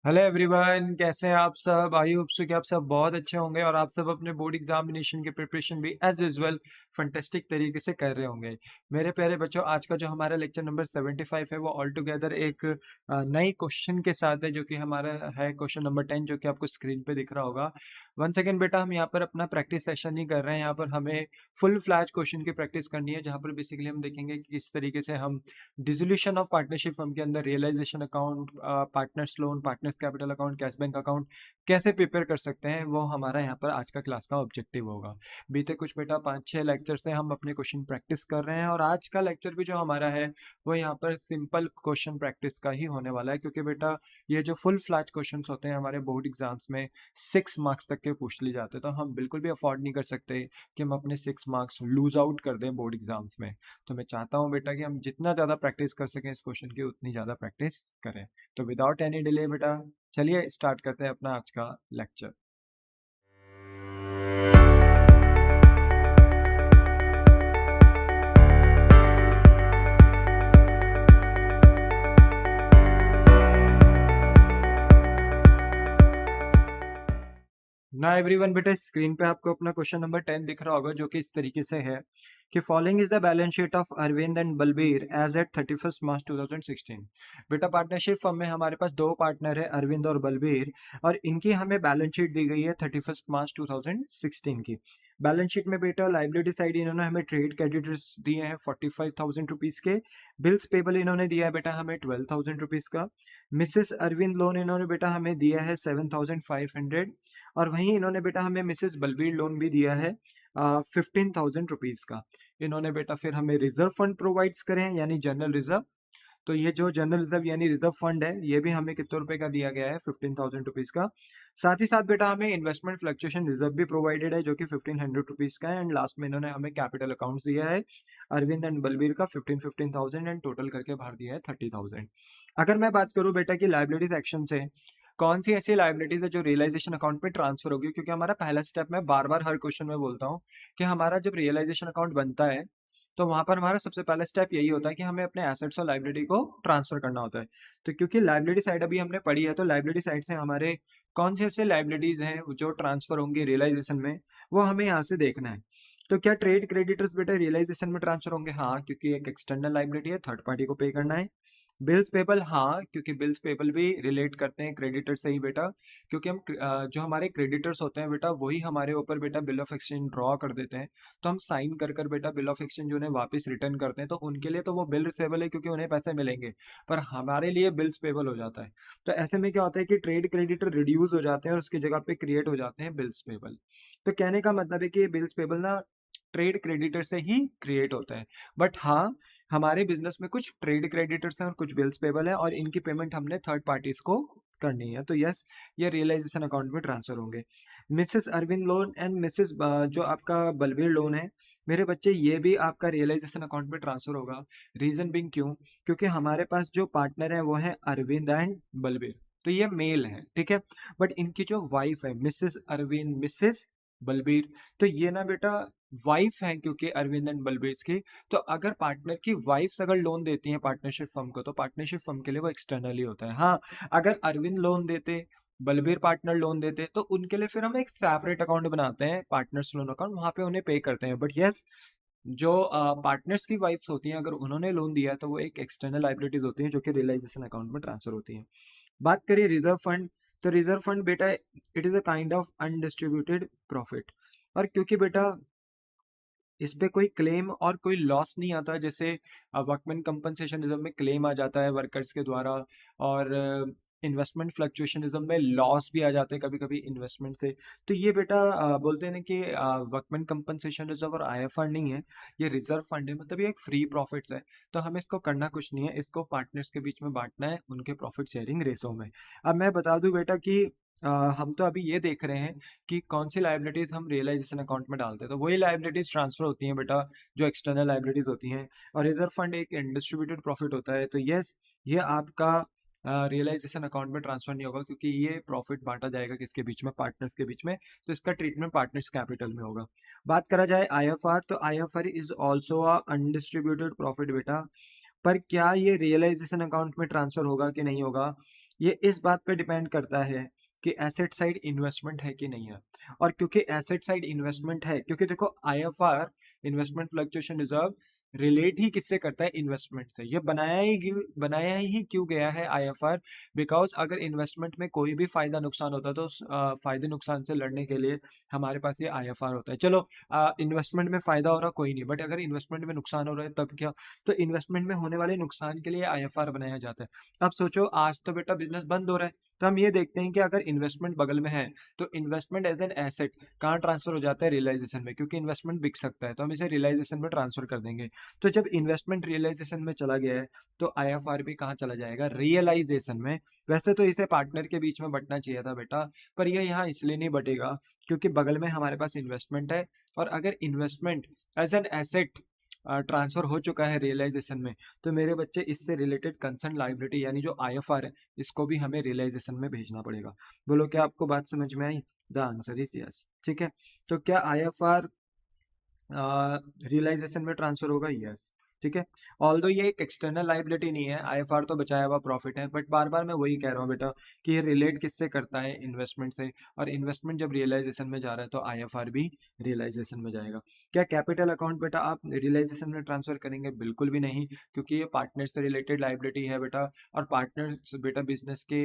Hello everyone, कैसे हैं आप सब। आई होप सो कि आप सब बहुत अच्छे होंगे और आप सब अपने बोर्ड एग्जामिनेशन की प्रिपरेशन भी एज यूजुअल फंटेस्टिक तरीके से कर रहे होंगे। मेरे प्यारे बच्चों, आज का जो हमारा लेक्चर नंबर 75 है वो ऑल टुगेदर एक नई क्वेश्चन के साथ है, जो कि हमारा है क्वेश्चन नंबर 10, जो कि आपको स्क्रीन पे दिख रहा होगा। वन सेकेंड बेटा, हम यहाँ पर अपना प्रैक्टिस सेशन नहीं कर रहे हैं। यहाँ पर हमें फुल फ्लैश क्वेश्चन की प्रैक्टिस करनी है, जहाँ पर बेसिकली हम देखेंगे कि किस तरीके से हम डिसोल्यूशन ऑफ पार्टनरशिप फर्म के अंदर realisation account, partners loan, partners capital account, cash bank account कैसे प्रिपेयर कर सकते हैं, वो हमारा यहाँ पर आज का क्लास का ऑब्जेक्टिव होगा। बीते कुछ बेटा 5-6 लेक्चर से हम अपने क्वेश्चन प्रैक्टिस कर रहे हैं, और आज का लेक्चर भी जो हमारा है वो यहाँ पर सिंपल क्वेश्चन प्रैक्टिस का ही होने वाला है, क्योंकि बेटा ये जो फुल फ्लैट क्वेश्चन होते हैं हमारे बोर्ड एग्जाम्स में 6 मार्क्स तक के पूछ लिए जाते हैं, तो हम बिल्कुल भी अफोर्ड नहीं कर सकते कि हम अपने 6 मार्क्स लूज आउट कर दें बोर्ड एग्जाम्स में। तो मैं चाहता हूँ बेटा कि हम जितना ज़्यादा प्रैक्टिस कर सकें इस क्वेश्चन की, उतनी ज़्यादा प्रैक्टिस करें। तो विदाउट एनी डिले बेटा, चलिए स्टार्ट करते हैं अपना आज का लेक्चर। ना एवरीवन बेटा, स्क्रीन पे आपको अपना क्वेश्चन नंबर 10 दिख रहा होगा, जो कि इस तरीके से है कि following is the balance sheet of Arvind and Balbir as at 31 March 2016। बेटा पार्टनरशिप फर्म में हमारे पास दो पार्टनर है, अरविंद और बलबीर, और इनकी हमें बैलेंस शीट दी गई है 31 मार्च 2016 की। बैलेंस शीट में बेटा लाइबिलिटी साइड इन्होंने हमें ट्रेड क्रेडिटर्स दिए हैं 45,000 रुपीज के। बिल्स पेबल इन्होंने दिया है बेटा हमें 12,000 रुपीज का। मिसेस अरविंद लोन इन्होंने बेटा हमें दिया है 7,500, और वहीं इन्होंने बेटा हमें मिसेस बलबीर लोन भी दिया है 15,000 रुपीज का। इन्होंने बेटा फिर हमें रिजर्व फंड प्रोवाइड्स करे हैं, यानी जनरल रिजर्व। तो ये जो जनरल रिजर्व यानी रिजर्व फंड है, ये भी हमें कितने रुपए का दिया गया है, 15,000 रुपीज का। साथ ही साथ बेटा हमें इन्वेस्टमेंट फ्लक्चुएशन रिजर्व भी प्रोवाइडेड है, जो कि 1,500 रुपीज का है। एंड लास्ट में इन्होंने हमें कैपिटल अकाउंट्स दिया है अरविंद एंड बलबीर का 15,000 एंड टोटल करके बाहर दिया है 30,000। अगर मैं बात करूं बेटा की लाइबिलिटी सेक्शन से कौन सी ऐसी लाइबिलिटीज है जो रियलाइजेशन अकाउंट में ट्रांसफर होगी, क्योंकि हमारा पहला स्टेप, मैं बार बार हर क्वेश्चन में बोलता हूँ कि हमारा जब रियलाइजेशन अकाउंट बनता है तो वहां पर हमारा सबसे पहला स्टेप यही होता है कि हमें अपने एसेट्स और लाइबिलिटी को ट्रांसफर करना होता है। तो क्योंकि लाइबिलिटी साइड अभी हमने पढ़ी है, तो लाइबिलिटी साइड से हमारे कौन से ऐसे लाइबिलिटीज हैं जो ट्रांसफर होंगे रियलाइजेशन में, वो हमें यहाँ से देखना है। तो क्या ट्रेड क्रेडिटर्स बेटा रियलाइजेशन में ट्रांसफर होंगे? हाँ, क्योंकि एक एक्सटर्नल लाइबिलिटी है, थर्ड पार्टी को पे करना है। बिल्स पेबल, हाँ, क्योंकि बिल्स पेबल भी रिलेट करते हैं क्रेडिटर से ही बेटा, क्योंकि हम जो हमारे क्रेडिटर्स होते हैं बेटा, वही हमारे ऊपर बेटा बिल ऑफ एक्सचेंज ड्रॉ कर देते हैं। तो हम साइन कर कर बेटा बिल ऑफ एक्सचेंज उन्हें वापस रिटर्न करते हैं, तो उनके लिए तो वो बिल रिसेबल है क्योंकि उन्हें पैसे मिलेंगे, पर हमारे लिए बिल्स पेबल हो जाता है। तो ऐसे में क्या होता है कि ट्रेड क्रेडिटर रिड्यूस हो जाते हैं और उसकी जगह पे क्रिएट हो जाते हैं बिल्स पेबल। तो कहने का मतलब है कि ये बिल्स पेबल ना ट्रेड क्रेडिटर से ही क्रिएट होता है। बट हाँ, हमारे बिजनेस में कुछ ट्रेड क्रेडिटर्स हैं और कुछ बिल्स पेबल है, और इनकी पेमेंट हमने थर्ड पार्टीज को करनी है। तो यस, ये रियलाइजेशन अकाउंट में ट्रांसफर होंगे। Mrs Arvind loan and Mrs जो आपका बलबीर लोन है मेरे बच्चे, ये भी आपका रियलाइजेशन अकाउंट में ट्रांसफर होगा। रीजन बिंग क्यों? क्योंकि हमारे पास जो पार्टनर है वो है अरविंद एंड बलबीर, तो ये मेल है, ठीक है। बट इनकी जो वाइफ है मिसेस अरविंद, मिसेस बलबीर, तो ये ना बेटा वाइफ है क्योंकि अरविंद एंड बलबीर की। तो अगर पार्टनर की वाइफ्स अगर लोन देती हैं पार्टनरशिप फर्म को, तो पार्टनरशिप फर्म के लिए वो एक्सटर्नली होता है। हाँ, अगर अरविंद लोन देते, बलबीर पार्टनर लोन देते, तो उनके लिए फिर हम एक सेपरेट अकाउंट बनाते हैं, पार्टनर्स लोन अकाउंट, वहां पे उन्हें पे करते हैं। बट यस, जो पार्टनर्स की वाइफ्स होती हैं, अगर उन्होंने लोन दिया है तो वो एक एक्सटर्नल लाइबिलिटीज होती हैं, जो कि रियलाइजेशन अकाउंट में ट्रांसफर होती हैं। बात करिए रिजर्व फंड, तो रिजर्व फंड बेटा it is a kind of undistributed profit. और क्योंकि बेटा इस पे कोई क्लेम और कोई लॉस नहीं आता, जैसे वर्कमैन कंपनसेशन रिजर्व में क्लेम आ जाता है वर्कर्स के द्वारा, और इन्वेस्टमेंट फ्लक्चुएशनिज्म में लॉस भी आ जाते हैं कभी कभी इन्वेस्टमेंट से। तो ये बेटा बोलते हैं ना कि वर्कमैन कंपनसेशन रिजर्व और आईएफआर नहीं है, ये रिजर्व फंड है, मतलब ये एक फ्री प्रॉफिट्स है। तो हमें इसको करना कुछ नहीं है, इसको पार्टनर्स के बीच में बांटना है उनके प्रॉफिट शेयरिंग रेशो में। अब मैं बता दूं बेटा कि हम तो अभी ये देख रहे हैं कि कौन सी लाइबिलिटीज हम रियलाइजेशन अकाउंट में डालते हैं, तो वही लाइबिलिटीज ट्रांसफर होती हैं बेटा जो एक्सटर्नल लाइबिलिटीज होती हैं। और रिजर्व फंड एक डिस्ट्रीब्यूटेड प्रॉफिट होता है। तो यस, ये आपका रियलाइजेशन अकाउंट में ट्रांसफर नहीं होगा, क्योंकि ये प्रॉफिट बांटा जाएगा किसके बीच में, पार्टनर्स के बीच में। तो इसका ट्रीटमेंट पार्टनर्स कैपिटल में होगा। बात करा जाए आईएफआर, तो IFR is also a undistributed profit बेटा। पर क्या ये रियलाइजेशन अकाउंट में ट्रांसफर होगा कि नहीं होगा, ये इस बात पे डिपेंड करता है कि एसेट साइड इन्वेस्टमेंट है कि नहीं है। और क्योंकि एसेट साइड इन्वेस्टमेंट है, क्योंकि देखो IFR, investment fluctuation reserve, relate ही किससे करता है, इन्वेस्टमेंट से। ये बनाया ही क्यों गया है आईएफआर, बिकॉज अगर इन्वेस्टमेंट में कोई भी फायदा नुकसान होता है तो उस फायदे नुकसान से लड़ने के लिए हमारे पास ये आईएफआर होता है। चलो इन्वेस्टमेंट में फायदा हो रहा कोई नहीं, बट अगर इन्वेस्टमेंट में नुकसान हो रहा है तब क्या, तो इन्वेस्टमेंट में होने वाले नुकसान के लिए आईएफआर बनाया जाता है। अब सोचो आज तो बेटा बिजनेस बंद हो रहा है, तो हम ये देखते हैं कि अगर इन्वेस्टमेंट बगल में है तो इन्वेस्टमेंट एज एन एसेट कहाँ ट्रांसफर हो जाता है, रियलाइजेशन में, क्योंकि इन्वेस्टमेंट बिक सकता है तो हम इसे रियलाइजेशन में ट्रांसफर कर देंगे। तो जब इन्वेस्टमेंट रियलाइजेशन में चला गया है तो आईएफआर भी कहाँ चला जाएगा, रियलाइजेशन में। वैसे तो इसे पार्टनर के बीच में बंटना चाहिए था बेटा, पर ये यहाँ इसलिए नहीं बटेगा क्योंकि बगल में हमारे पास इन्वेस्टमेंट है, और अगर investment as an asset transfer हो चुका है रियलाइजेशन में, तो मेरे बच्चे इससे रिलेटेड कंसर्न लाइबिलिटी यानी जो आईएफआर है इसको भी हमें रियलाइजेशन में भेजना पड़ेगा। बोलो क्या आपको बात समझ में आई? The answer is yes. ठीक है, तो क्या आईएफआर रियलाइजेशन में ट्रांसफर होगा? यस। ठीक है, ऑल्दो ये एक एक्सटर्नल लाइबिलिटी नहीं है, आईएफआर तो बचाया हुआ प्रॉफिट है, बट बार बार मैं वही कह रहा हूँ बेटा कि ये रिलेट किससे करता है, इन्वेस्टमेंट से, और इन्वेस्टमेंट जब रियलाइजेशन में जा रहा है तो आईएफआर भी रियलाइजेशन में जाएगा। क्या कैपिटल अकाउंट बेटा आप रियलाइजेशन में ट्रांसफर करेंगे? बिल्कुल भी नहीं, क्योंकि ये पार्टनर से रिलेटेड लाइबिलिटी है बेटा, और पार्टनर बेटा बिजनेस के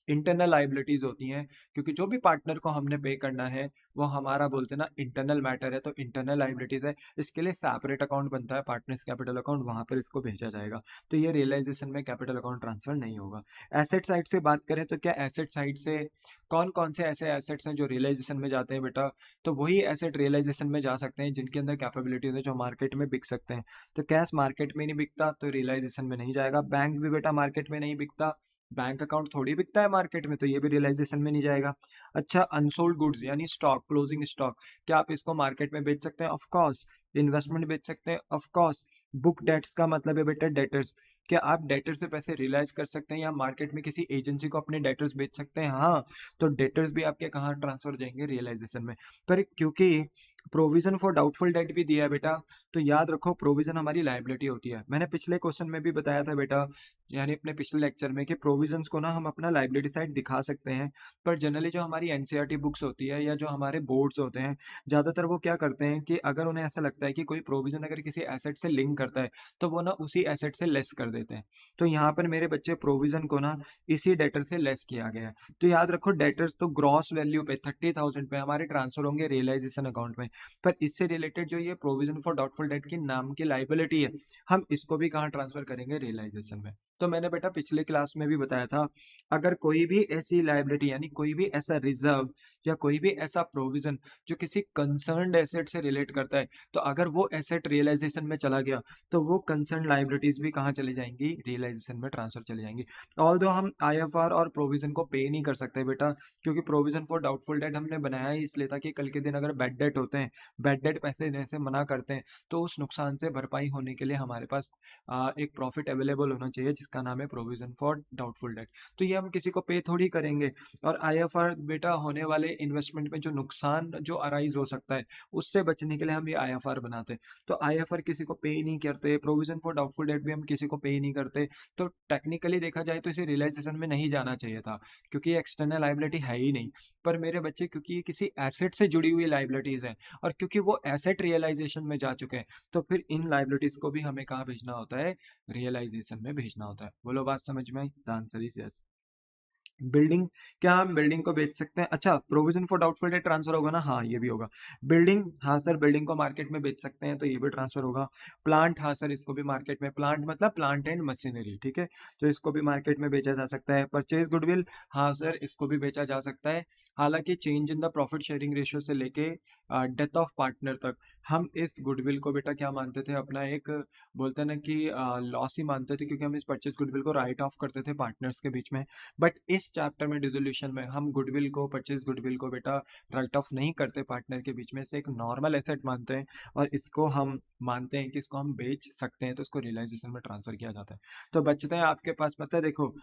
इंटरनल लाइबिलिटीज होती हैं, क्योंकि जो भी पार्टनर को हमने पे करना है वो हमारा बोलते हैं ना इंटरनल मैटर है, तो इंटरनल लाइबिलिटीज है, इसके लिए सेपरेट अकाउंट बनता है पार्टनर्स कैपिटल अकाउंट, वहां पर इसको भेजा जाएगा। तो ये रियलाइजेशन में कैपिटल अकाउंट ट्रांसफर नहीं होगा। एसेट साइड से बात करें तो क्या एसेट साइड से कौन कौन से ऐसे एसेट्स हैं जो रियलाइजेशन में जाते हैं बेटा, तो वही एसेट रियलाइजेशन में जा सकते हैं जिनके अंदर कैपेबिलिटीज है, जो मार्केट में बिक सकते हैं। तो कैश मार्केट में नहीं बिकता तो रियलाइजेशन में नहीं जाएगा, बैंक भी बेटा मार्केट में नहीं बिकता, बैंक अकाउंट थोड़ी बिकता है मार्केट में, तो ये भी रियलाइजेशन में नहीं जाएगा। अच्छा, अनसोल्ड गुड्स यानी स्टॉक, क्लोजिंग स्टॉक, क्या आप इसको मार्केट में बेच सकते हैं? Of course. इन्वेस्टमेंट बेच सकते हैं? Of course. बुक डेट्स का मतलब है बेटा डेटर्स, क्या आप डेटर से पैसे रियलाइज कर सकते हैं या मार्केट में किसी एजेंसी को अपने डेटर्स बेच सकते हैं? हाँ, तो डेटर्स भी आपके कहाँ ट्रांसफर हो जाएंगे, रियलाइजेशन में। पर क्योंकि प्रोविजन फॉर डाउटफुल डेट भी दिया है बेटा, तो याद रखो प्रोविजन हमारी लाइबिलिटी होती है। मैंने पिछले क्वेश्चन में भी बताया था बेटा, यानी अपने पिछले लेक्चर में, कि प्रोविजंस को ना हम अपना लाइबिलिटी साइड दिखा सकते हैं, पर जनरली जो हमारी एनसीईआरटी बुक्स होती है या जो हमारे बोर्ड्स होते हैं, ज़्यादातर वो क्या करते हैं कि अगर उन्हें ऐसा लगता है कि कोई प्रोविजन अगर किसी एसेट से लिंक करता है तो वो ना उसी एसेट से लेस कर देते हैं। तो यहाँ पर मेरे बच्चे प्रोविजन को ना इसी डेटर से लेस किया गया है। तो याद रखो डेटर्स तो ग्रॉस वैल्यू पे 30,000 पे हमारे ट्रांसफर होंगे रियलाइजेशन अकाउंट में, पर इससे रिलेटेड जो ये प्रोविजन फॉर डाउटफुल डेट की नाम की लाइबिलिटी है, हम इसको भी कहाँ ट्रांसफर करेंगे, रियलाइजेशन में। तो मैंने बेटा पिछले क्लास में भी बताया था, अगर कोई भी ऐसी लाइबिलिटी यानी कोई भी ऐसा रिजर्व या कोई भी ऐसा प्रोविजन जो किसी कंसर्न्ड एसेट से रिलेट करता है, तो अगर वो एसेट रियलाइजेशन में चला गया तो वो कंसर्न लाइबिलिटीज भी कहाँ चली जाएंगी, रियलाइजेशन में ट्रांसफर चली जाएंगी। ऑल्दो हम आईएफआर और प्रोविजन को पे नहीं कर सकते बेटा, क्योंकि प्रोविजन फॉर डाउटफुल डेट हमने बनाया ही इसलिए था कि कल के दिन अगर बैड डेट होते हैं, बैड डेट पैसे देने से मना करते हैं, तो उस नुकसान से भरपाई होने के लिए हमारे पास एक प्रॉफिट अवेलेबल होना चाहिए जिसका नाम है प्रोविजन फॉर डाउटफुल डेट। तो ये हम किसी को पे थोड़ी करेंगे। और आईएफआर बेटा होने वाले इन्वेस्टमेंट में जो नुकसान जो अराइज हो सकता है उससे बचने के लिए हम ये आईएफआर बनाते हैं। तो आईएफआर किसी को पे नहीं करते, प्रोविजन फॉर डाउटफुल डेट भी हम किसी को पे नहीं करते, तो टेक्निकली देखा जाए तो इसे रियलाइजेशन में नहीं जाना चाहिए था, क्योंकि ये एक्सटर्नल लाइबिलिटी है ही नहीं। पर मेरे बच्चे क्योंकि ये किसी एसेट से जुड़ी हुई लाइबिलिटीज हैं, और क्योंकि वो एसेट रियलाइजेशन में जा चुके हैं, तो फिर इन लाइबिलिटीज को भी हमें कहाँ भेजना होता है, रियलाइजेशन में भेजना होता है। बोलो बात समझ में आई? The answer is yes. Building, क्या हम बिल्डिंग को बेच सकते हैं? अच्छा, provision for doubtful debt transfer होगा ना, हाँ ये भी होगा। बिल्डिंग, हाँ सर बिल्डिंग को मार्केट में बेच सकते हैं तो ये भी ट्रांसफर होगा। प्लांट, हाँ सर इसको भी मार्केट में, प्लांट मतलब प्लांट एंड मशीनरी, ठीक है, तो इसको भी मार्केट में बेचा जा सकता है। परचेज गुडविल, हाँ सर इसको भी बेचा जा सकता है। हालांकि change in the profit sharing ratio से लेके डेथ ऑफ पार्टनर तक हम इस गुडविल को बेटा क्या मानते थे, अपना एक बोलते हैं ना कि लॉस ही मानते थे, क्योंकि हम इस परचेज गुडविल को राइट ऑफ करते थे पार्टनर्स के बीच में। बट इस चैप्टर में डिसोल्यूशन में हम गुडविल को, परचेज गुडविल को बेटा राइट ऑफ नहीं करते पार्टनर के बीच में, से एक नॉर्मल एसेट मानते हैं, और इसको हम मानते हैं कि इसको हम बेच सकते हैं, तो इसको रियलाइजेशन में ट्रांसफर किया जाता है। तो बचते हैं आपके पास, पता है देखो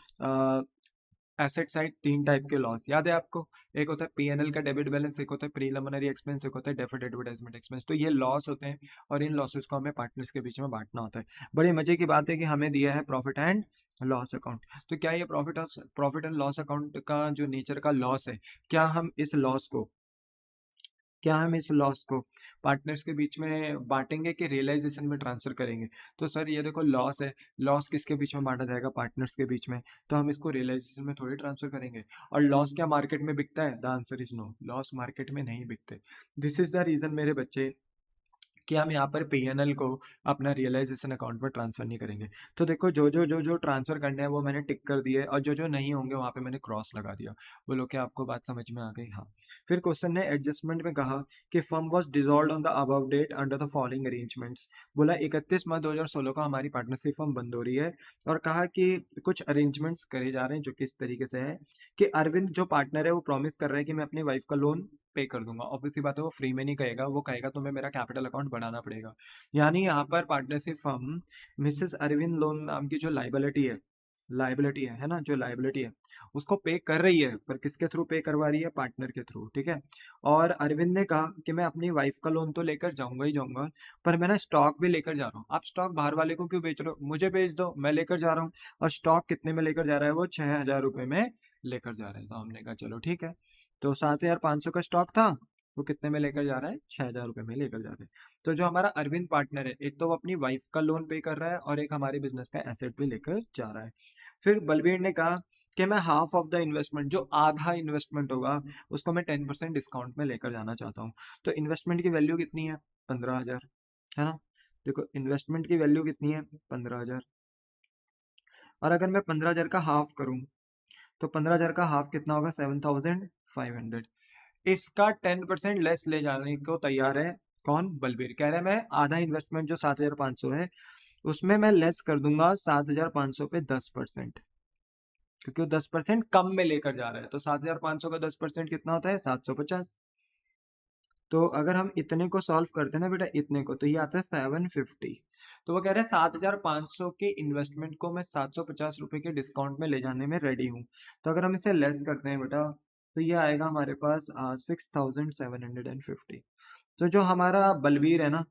एसेट साइड तीन टाइप के लॉस याद है आपको, एक होता है पीएनएल का डेबिट बैलेंस, एक होता है प्रीलिमिनरी एक्सपेंस, एक होता है डेफर्ड एडवर्टाइजमेंट एक्सपेंस। तो ये लॉस होते हैं और इन लॉसेस को हमें पार्टनर्स के बीच में बांटना होता है। बड़ी मजे की बात है कि हमें दिया है प्रॉफिट एंड लॉस अकाउंट। तो क्या ये प्रॉफिट एंड लॉस अकाउंट का जो नेचर का लॉस है, क्या हम इस लॉस को पार्टनर्स के बीच में बांटेंगे कि रियलाइजेशन में ट्रांसफर करेंगे? तो सर ये देखो लॉस है, लॉस किसके बीच में बांटा जाएगा? पार्टनर्स के बीच में। तो हम इसको रियलाइजेशन में थोड़ी ट्रांसफर करेंगे। और लॉस क्या मार्केट में बिकता है? The answer is no, loss market में नहीं बिकते। दिस इज द रीजन मेरे बच्चे कि हम यहाँ पर पीएनएल को अपना रियलाइजेशन अकाउंट पर ट्रांसफर नहीं करेंगे। तो देखो जो ट्रांसफर करने हैं वो मैंने टिक कर दिए और जो नहीं होंगे वहाँ पे मैंने क्रॉस लगा दिया। बोलो क्या आपको बात समझ में आ गई? हाँ। फिर क्वेश्चन ने एडजस्टमेंट में कहा कि firm was dissolve on the above date under the following arrangements. बोला 31 मई 2016 को हमारी पार्टनरशिप फर्म बंद हो रही है और कहा कि कुछ अरेंजमेंट्स करे जा रहे हैं जो कि इस तरीके से है कि अरविंद जो पार्टनर है वो प्रॉमिस कर रहा है कि मैं अपनी वाइफ का लोन पे कर दूंगा। ऑब्वियसली बात है वो फ्री में नहीं कहेगा, वो कहेगा तुम्हें मेरा कैपिटल अकाउंट बढ़ाना पड़ेगा। यानी यहाँ पर partnership firm Mrs Arvind loan नाम की जो लाइबिलिटी है ना, जो लाइबिलिटी है उसको पे कर रही है, पर किसके थ्रू पे करवा रही है? पार्टनर के थ्रू, ठीक है। और अरविंद ने कहा कि मैं अपनी वाइफ का लोन तो लेकर जाऊंगा ही जाऊंगा, पर मैं ना स्टॉक भी लेकर जा रहा हूँ। आप स्टॉक बाहर वाले को क्यों बेच रहे हो? मुझे बेच दो, मैं लेकर जा रहा हूँ। और स्टॉक कितने में लेकर जा रहा है? वो 6,000 रुपये में लेकर जा रहा है। तो हमने कहा चलो ठीक है। तो 7,500 का स्टॉक था, वो कितने में लेकर जा रहा है? 6,000 रुपये में लेकर जा रहा है। तो जो हमारा अरविंद पार्टनर है, एक तो वो अपनी वाइफ का लोन पे कर रहा है और एक हमारे बिजनेस का एसेट भी लेकर जा रहा है। फिर बलबीर ने कहा कि मैं हाफ ऑफ द इन्वेस्टमेंट, जो आधा इन्वेस्टमेंट होगा उसको मैं 10% डिस्काउंट में लेकर जाना चाहता हूँ। तो इन्वेस्टमेंट की वैल्यू कितनी है? 15,000, है ना। देखो इन्वेस्टमेंट की वैल्यू कितनी है? 15,000। और अगर मैं 15,000 का हाफ करूँ तो 15,000 का हाफ कितना होगा? 7,500। इसका 10% लेस ले जाने को तैयार है कौन? बलबीर। कह रहा है मैं आधा इन्वेस्टमेंट जो 7,500 है उसमें मैं लेस कर दूंगा 7,500 पे 10%, क्योंकि वो 10% कम में लेकर जा रहा है। तो 7,500 का 10% कितना होता है? 750। तो अगर हम इतने को सॉल्व करते हैं ना बेटा, इतने को, तो ये आता है 750। तो वो कह रहे हैं 7,500 के इन्वेस्टमेंट को मैं 750 रुपए के डिस्काउंट में ले जाने में रेडी हूँ। तो अगर हम इसे लेस करते हैं बेटा तो ये आएगा हमारे पास 6,750। तो जो हमारा बलबीर है ना,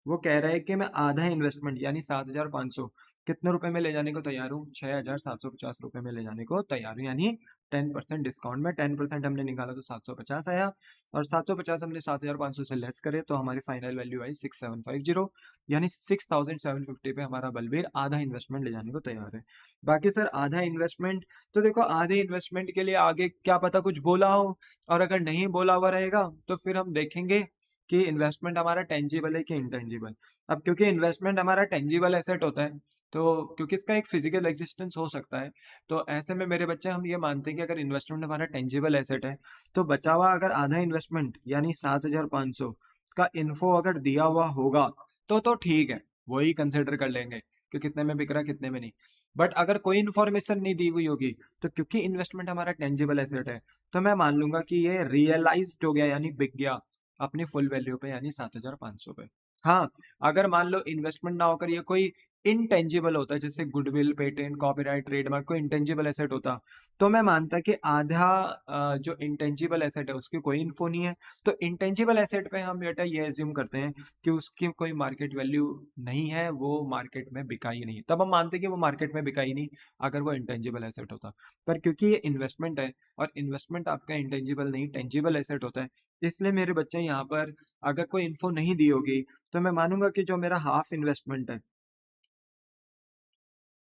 वो कह रहा है कि मैं आधा इन्वेस्टमेंट यानी 7,500 कितने रुपए में ले जाने को तैयार हूँ? 6,750 रुपए में ले जाने को तैयार हूँ। यानी 10% डिस्काउंट में 10% हमने निकाला तो 750 आया, और 750 हमने 7,500 से लेस करे तो हमारी फाइनल वैल्यू आई 6,750। यानी 6,750 पे हमारा बलबीर आधा इन्वेस्टमेंट ले जाने को तैयार है। बाकी सर आधा इन्वेस्टमेंट, तो देखो आधे इन्वेस्टमेंट के लिए आगे क्या पता कुछ बोला हो, और अगर नहीं बोला हुआ रहेगा तो फिर हम देखेंगे कि इन्वेस्टमेंट हमारा टेंजिबल है कि इनटेंजिबल। अब क्योंकि इन्वेस्टमेंट हमारा टेंजिबल एसेट होता है, तो क्योंकि इसका एक फिजिकल एग्जिस्टेंस हो सकता है, तो ऐसे में मेरे बच्चे हम ये मानते हैं कि अगर इन्वेस्टमेंट हमारा टेंजिबल एसेट है तो बचा हुआ अगर आधा इन्वेस्टमेंट यानी 7,500 का इन्फो अगर दिया हुआ होगा तो ठीक है, वही कंसिडर कर लेंगे कि कितने में बिक रहा है कितने में नहीं। बट अगर कोई इन्फॉर्मेशन नहीं दी हुई होगी तो क्योंकि इन्वेस्टमेंट हमारा टेंजिबल एसेट है तो मैं मान लूंगा कि ये रियलाइज्ड हो गया यानी बिक गया अपनी फुल वैल्यू पे यानी 7,500 पे। हाँ, अगर मान लो इन्वेस्टमेंट ना होकर ये कोई इनटेंजिबल होता है जैसे गुडविल, पेटेंट, कॉपीराइट, ट्रेडमार्क, कोई इंटेंजिबल एसेट होता तो मैं मानता कि आधा जो इंटेंजिबल एसेट है उसकी कोई इन्फो नहीं है। तो इंटेंजिबल एसेट पे हम बेटा ये एज्यूम करते हैं कि उसकी कोई मार्केट वैल्यू नहीं है, वो मार्केट में बिका ही नहीं, तब हम मानते कि वो मार्केट में बिका ही नहीं अगर वो इंटेंजिबल एसेट होता। पर क्योंकि ये इन्वेस्टमेंट है और इन्वेस्टमेंट आपका इंटेंजिबल नहीं टेंजिबल एसेट होता है, इसलिए मेरे बच्चे यहाँ पर अगर कोई इन्फो नहीं दी होगी तो मैं मानूंगा कि जो मेरा हाफ इन्वेस्टमेंट है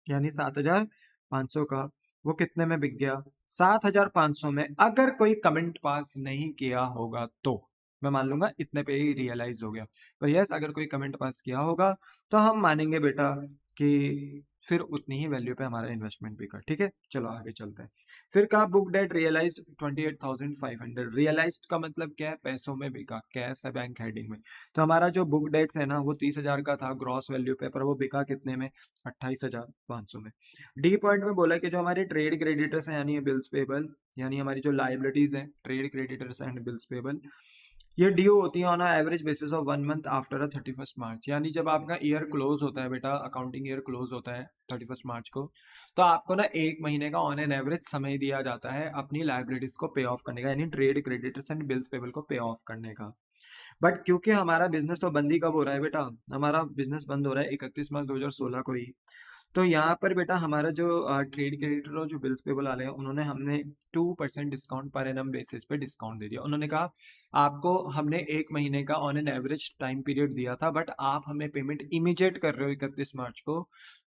यानी 7,500 का, वो कितने में बिक गया? 7,500 में अगर कोई कमेंट पास नहीं किया होगा तो मैं मान लूंगा इतने पे ही रियलाइज हो गया। पर यस अगर कोई कमेंट पास किया होगा तो हम मानेंगे बेटा कि फिर उतनी ही वैल्यू पे हमारा इन्वेस्टमेंट बिका। ठीक है, चलो आगे चलते हैं। फिर कहा बुक डेट रियलाइज्ड 28,500। रियलाइज्ड का मतलब क्या है? पैसों में बिका, कैश है बैंक हेडिंग में। तो हमारा जो बुक डेट है ना वो 30,000 का था ग्रॉस वैल्यू पे, पर वो बिका कितने में? 28,500 में। डी पॉइंट में बोला कि जो हमारे ट्रेड क्रेडिटर्स हैं यानी बिल्स पेबल, यानी हमारी जो लाइबिलिटीज हैं trade creditors and bills payable, ये ड्यू होती है on a average basis of 1 month after a 31 मार्च। यानी जब आपका ईयर क्लोज होता है बेटा, अकाउंटिंग ईयर क्लोज होता है 31 मार्च को, तो आपको ना 1 महीने का ऑन एन एवरेज समय दिया जाता है अपनी लाइबिलिटीज को पे ऑफ करने का, यानी trade creditors and bills payable को पे ऑफ करने का। बट क्योंकि हमारा बिजनेस तो बंद ही कब हो रहा है बेटा, हमारा बिजनेस बंद हो रहा है 31 मार्च 2016 को ही। तो यहाँ पर बेटा हमारा जो ट्रेड क्रेडिटर और जो बिल्स पेबल वाले हैं, उन्होंने हमने 2% डिस्काउंट पर एनम बेसिस पे डिस्काउंट दे दिया। उन्होंने कहा आपको हमने 1 महीने का on an average time period दिया था, बट आप हमें पेमेंट इमीडिएट कर रहे हो 31 मार्च को,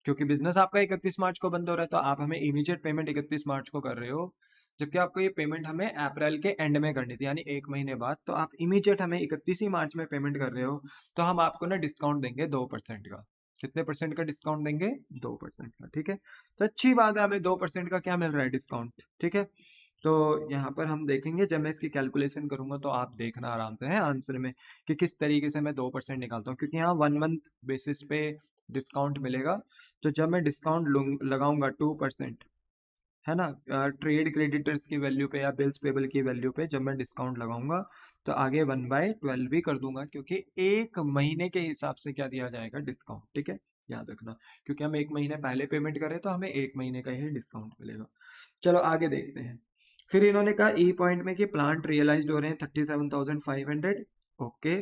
क्योंकि बिजनेस आपका 31 मार्च को बंद हो रहा है, तो आप हमें इमीडिएट पेमेंट 31 मार्च को कर रहे हो, जबकि आपको ये पेमेंट हमें अप्रैल के एंड में करनी थी, यानी 1 महीने बाद। तो आप इमीडिएट हमें 31 ही मार्च में पेमेंट कर रहे हो, तो हम आपको ना डिस्काउंट देंगे 2% का। कितने परसेंट का डिस्काउंट देंगे? 2% का, ठीक है। तो अच्छी बात है, हमें 2% का क्या मिल रहा है? डिस्काउंट, ठीक है। तो यहाँ पर हम देखेंगे, जब मैं इसकी कैलकुलेशन करूंगा तो आप देखना आराम से है आंसर में कि किस तरीके से मैं 2% निकालता हूँ, क्योंकि यहाँ 1 मंथ बेसिस पे डिस्काउंट मिलेगा। तो जब मैं डिस्काउंट लगाऊंगा 2%, है ना, ट्रेड क्रेडिटर्स की वैल्यू पे या बिल्स पेबल की वैल्यू पे जब मैं डिस्काउंट लगाऊंगा, तो आगे 1/12 भी कर दूंगा, क्योंकि 1 महीने के हिसाब से क्या दिया जाएगा? डिस्काउंट, ठीक है, याद रखना। क्योंकि हम 1 महीने पहले पेमेंट करें तो हमें 1 महीने का ही डिस्काउंट मिलेगा। चलो आगे देखते हैं। फिर इन्होंने कहा ई पॉइंट में कि प्लांट रियलाइज हो रहे हैं 37,500, ओके,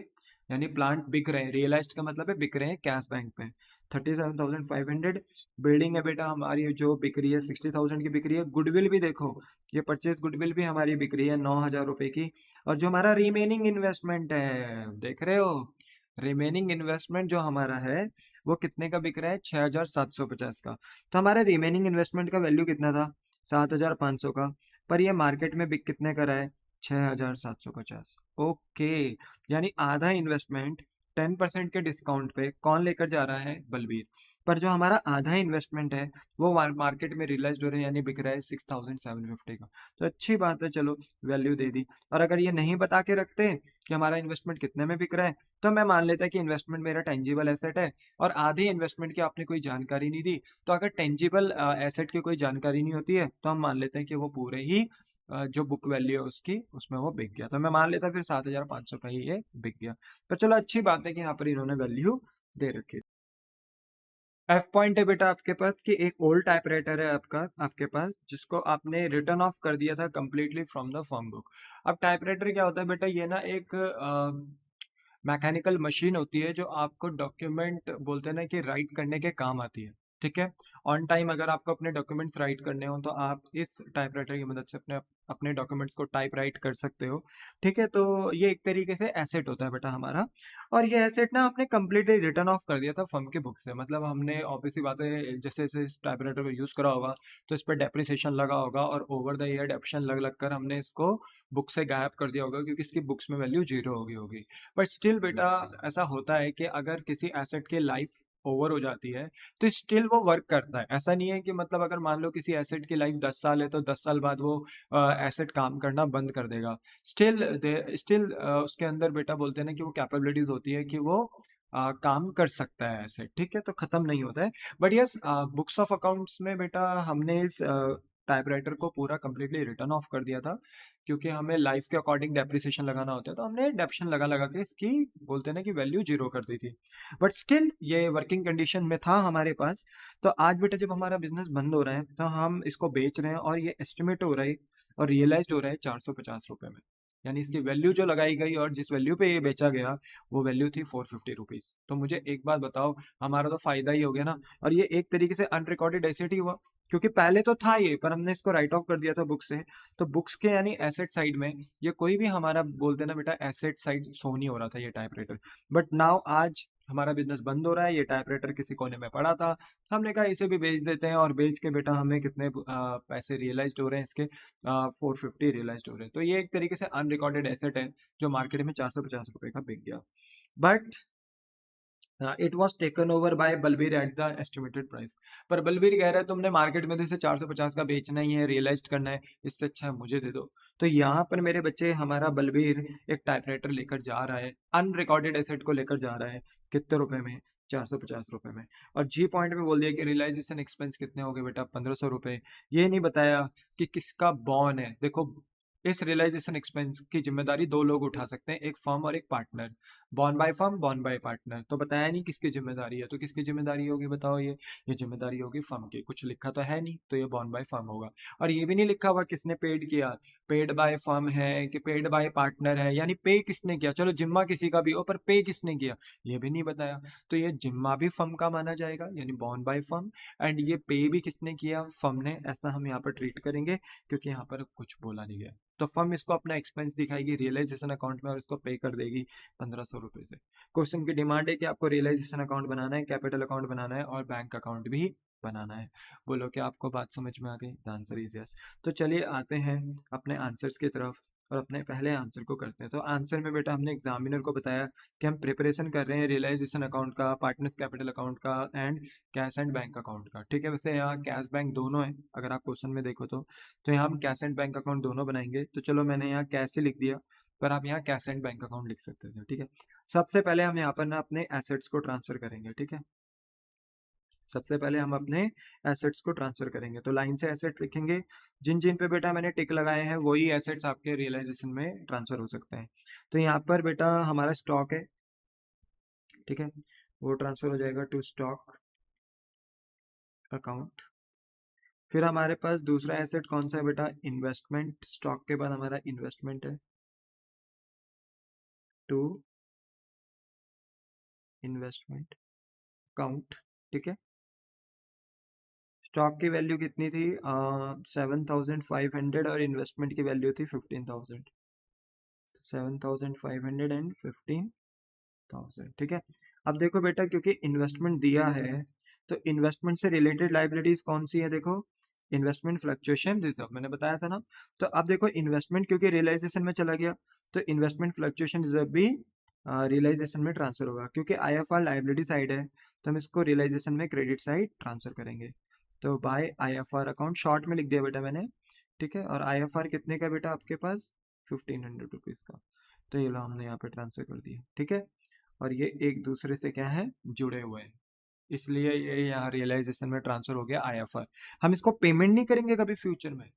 यानी प्लांट बिक रहे हैं। रियलाइज्ड का मतलब है बिक रहे हैं कैश बैंक पे 37,500। बिल्डिंग है बेटा हमारी जो बिक रही है 60,000 की बिक रही है। गुडविल भी देखो, ये परचेज गुडविल भी हमारी बिक रही है 9,000 रुपए की। और जो हमारा रिमेनिंग इन्वेस्टमेंट है, देख रहे हो, रिमेनिंग इन्वेस्टमेंट जो हमारा है वो कितने का बिक रहा है? 6,750 का। तो हमारा रिमेनिंग इन्वेस्टमेंट का वैल्यू कितना था? 7,500 का। पर ये मार्केट में बिक कितने का रहा है? 6,750। ओके, यानी आधा इन्वेस्टमेंट 10% के डिस्काउंट पे कौन लेकर जा रहा है? बलबीर। पर जो हमारा आधा इन्वेस्टमेंट है वो मार्केट में रियलाइज हो रहा है, यानी बिक रहा है 6,750 का। तो अच्छी बात है, चलो वैल्यू दे दी। और अगर ये नहीं बता के रखते कि हमारा इन्वेस्टमेंट कितने में बिक रहा है, तो मैं मान लेता कि इन्वेस्टमेंट मेरा टेंजिबल एसेट है और आधे इन्वेस्टमेंट की आपने कोई जानकारी नहीं दी। तो अगर टेंजिबल एसेट की कोई जानकारी नहीं होती है तो हम मान लेते हैं कि वो पूरे ही जो बुक वैल्यू है उसकी, उसमें वो बिक गया। तो मैं मान लेता फिर 7,500 का ही ये बिक गया। पर चलो अच्छी बात है कि यहाँ पर इन्होंने वैल्यू दे रखी। एफ पॉइंट है बेटा आपके पास कि एक ओल्ड टाइपराइटर है आपके पास, जिसको आपने रिटर्न ऑफ कर दिया था completely from the firm book. अब टाइपराइटर क्या होता है बेटा? ये ना एक मैकेनिकल मशीन होती है जो आपको डॉक्यूमेंट बोलते हैं ना कि राइट करने के काम आती है, ठीक है। ऑन टाइम अगर आपको अपने डॉक्यूमेंट्स राइट करने हो तो आप इस टाइपराइटर की मदद से अपने अपने डॉक्यूमेंट्स को टाइप राइट कर सकते हो, ठीक है। तो ये एक तरीके से एसेट होता है बेटा हमारा। और ये एसेट ना आपने कम्प्लीटली रिटर्न ऑफ कर दिया था फर्म के बुक से। मतलब हमने ऑब्वियसली बात है, जैसे जैसे इस टाइपराइटर को यूज़ करा होगा तो इस पर डेप्रिसिएशन लगा होगा और ओवर द ईयर डेप्रिसिएशन लग लग कर हमने इसको बुक से गायब कर दिया होगा, क्योंकि इसकी बुक्स में वैल्यू जीरो हो गई होगी। बट स्टिल बेटा ऐसा होता है कि अगर किसी एसेट की लाइफ ओवर हो जाती है तो स्टिल वो वर्क करता है। ऐसा नहीं है कि मतलब अगर मान लो किसी एसेट की लाइफ 10 साल है तो 10 साल बाद वो एसेट काम करना बंद कर देगा। स्टिल उसके अंदर बेटा बोलते हैं ना कि वो कैपेबिलिटीज होती है कि वो काम कर सकता है एसेट, ठीक है। तो खत्म नहीं होता है। But yes, books of accounts में बेटा हमने इस टाइपराइटर को पूरा कंप्लीटली रिटर्न ऑफ कर दिया था, क्योंकि हमें लाइफ के अकॉर्डिंग डेप्रिसिएशन लगाना होता है। तो हमने डेप्शन लगा लगा के इसकी बोलते हैं ना कि वैल्यू जीरो कर दी थी। बट स्टिल ये वर्किंग कंडीशन में था हमारे पास। तो आज बेटा जब हमारा बिजनेस बंद हो रहा है तो हम इसको बेच रहे हैं और ये एस्टिमेट हो रहा है और रियलाइज हो रहा है 450 रुपये में। यानी इसकी वैल्यू जो लगाई गई और जिस वैल्यू पे ये बेचा गया वो वैल्यू थी 450 रुपीज। तो मुझे एक बात बताओ, हमारा तो फायदा ही हो गया ना। और ये एक तरीके से अनरिकॉर्डेड एसेट ही हुआ, क्योंकि पहले तो था ये पर हमने इसको राइट ऑफ कर दिया था बुक से। तो बुक्स के यानी एसेट साइड में ये कोई भी हमारा बोलते ना बेटा एसेट साइड शो नहीं हो रहा था ये टाइपराइटर। बट नाउ आज हमारा बिजनेस बंद हो रहा है, ये टाइपराइटर किसी कोने में पड़ा था, हमने कहा इसे भी बेच देते हैं। और बेच के बेटा हमें कितने पैसे रियलाइज हो रहे हैं इसके? 450 रियलाइज हो रहे हैं। तो ये एक तरीके से अनरिकॉर्डेड एसेट है जो मार्केट में 450 रुपये का बिक गया। But it was taken over by Balbir at the estimated price. पर बलबीर कह रहा है तुमने मार्केट में तो इसे 450 का बेचना ही है, रियलाइज करना है, इससे अच्छा है मुझे दे दो। तो यहाँ पर मेरे बच्चे हमारा बलबीर एक टाइपराइटर लेकर जा रहा है, अनरिकॉर्डेड एसेट को लेकर जा रहा है। कितने रुपए में? 450 रुपये में। और जी पॉइंट में बोल दिया कि रियलाइजेशन एक्सपेंस कितने हो गए बेटा? 1,500 रुपये। ये नहीं बताया कि किसका बॉन है। देखो इस रियलाइजेशन एक्सपेंस की जिम्मेदारी दो लोग उठा सकते हैं, एक फर्म और एक partner. Born by firm, born bye partner. तो बताया नहीं किसकी जिम्मेदारी है, तो किसकी जिम्मेदारी होगी बताओ? ये जिम्मेदारी होगी फर्म की। कुछ लिखा तो है नहीं, तो ये बॉर्न बाय फर्म होगा। और ये भी नहीं लिखा हुआ किसने पेड किया, पेड बाय फर्म है कि पेड बाय पार्टनर है, यानी पे किसने किया। चलो जिम्मा किसी का भी हो, पर पे किसने किया ये भी नहीं बताया। तो ये जिम्मा भी फर्म का माना जाएगा, यानी बॉर्न बाय फर्म, एंड ये पे भी किसने किया, फर्म ने। ऐसा हम यहाँ पर ट्रीट करेंगे, क्योंकि यहाँ पर कुछ बोला नहीं गया। तो फर्म इसको अपना एक्सपेंस दिखाएगी रियलाइजेशन अकाउंट में और इसको पे कर देगी 1500 रुपए से। क्वेश्चन की डिमांड है कि आपको रियलाइजेशन अकाउंट बनाना है, कैपिटल अकाउंट बनाना है और बैंक अकाउंट भी बनाना है। बोलो क्या आपको बात समझ में आ गई? The answer is yes. तो चलिए आते हैं अपने आंसर्स की तरफ और अपने पहले आंसर को करते हैं। तो आंसर में बेटा हमने एग्जामिनर को बताया कि हम प्रिपरेशन कर रहे हैं रियलाइजेशन अकाउंट का, पार्टनर्स कैपिटल अकाउंट का and cash and bank account का। ठीक है, वैसे यहाँ कैश बैंक दोनों है, अगर आप क्वेश्चन में देखो तो यहाँ हम कैश एंड बैंक अकाउंट दोनों बनाएंगे। तो चलो मैंने यहाँ कैश ही लिख दिया, पर आप यहाँ कैश एंड बैंक अकाउंट लिख सकते थे। ठीक है, सबसे पहले हम यहाँ पर ना अपने एसेट्स को ट्रांसफर करेंगे। ठीक है, सबसे पहले हम अपने एसेट्स को ट्रांसफर करेंगे। तो लाइन से एसेट्स लिखेंगे, जिन जिन पे बेटा मैंने टिक लगाए हैं वही एसेट्स आपके रियलाइजेशन में ट्रांसफर हो सकते हैं। तो यहाँ पर बेटा हमारा स्टॉक है, ठीक है, वो ट्रांसफर हो जाएगा टू स्टॉक अकाउंट। फिर हमारे पास दूसरा एसेट कौन सा है बेटा? इन्वेस्टमेंट। स्टॉक के बाद हमारा इन्वेस्टमेंट है, टू इन्वेस्टमेंट अकाउंट। ठीक है, स्टॉक की वैल्यू कितनी थी? 7500 और इन्वेस्टमेंट की वैल्यू थी 15000। 7500 एंड 15000। ठीक है, अब देखो बेटा क्योंकि इन्वेस्टमेंट दिया है तो इन्वेस्टमेंट से रिलेटेड लाइबिलिटीज कौन सी है? देखो, इन्वेस्टमेंट फ्लक्चुएशन रिजर्व, मैंने बताया था ना। तो अब देखो इन्वेस्टमेंट क्योंकि रियलाइजेशन में चला गया तो इन्वेस्टमेंट फ्लक्चुएशन रिजर्व भी रियलाइजेशन में ट्रांसफर होगा। क्योंकि आईएफआर लाइबिलिटी साइड है तो हम इसको रियलाइजेशन में क्रेडिट साइड ट्रांसफर करेंगे। तो बाय आईएफआर अकाउंट, शॉर्ट में लिख दिया बेटा मैंने। ठीक है, और आईएफआर कितने का बेटा आपके पास? 1500 रुपीज का। तो ये लो हमने यहाँ पे ट्रांसफर कर दिया। ठीक है, और ये एक दूसरे से क्या है? जुड़े हुए हैं, इसलिए ये यहाँ रियलाइजेशन में ट्रांसफर हो गया आईएफआर। हम इसको पेमेंट नहीं करेंगे कभी फ्यूचर में,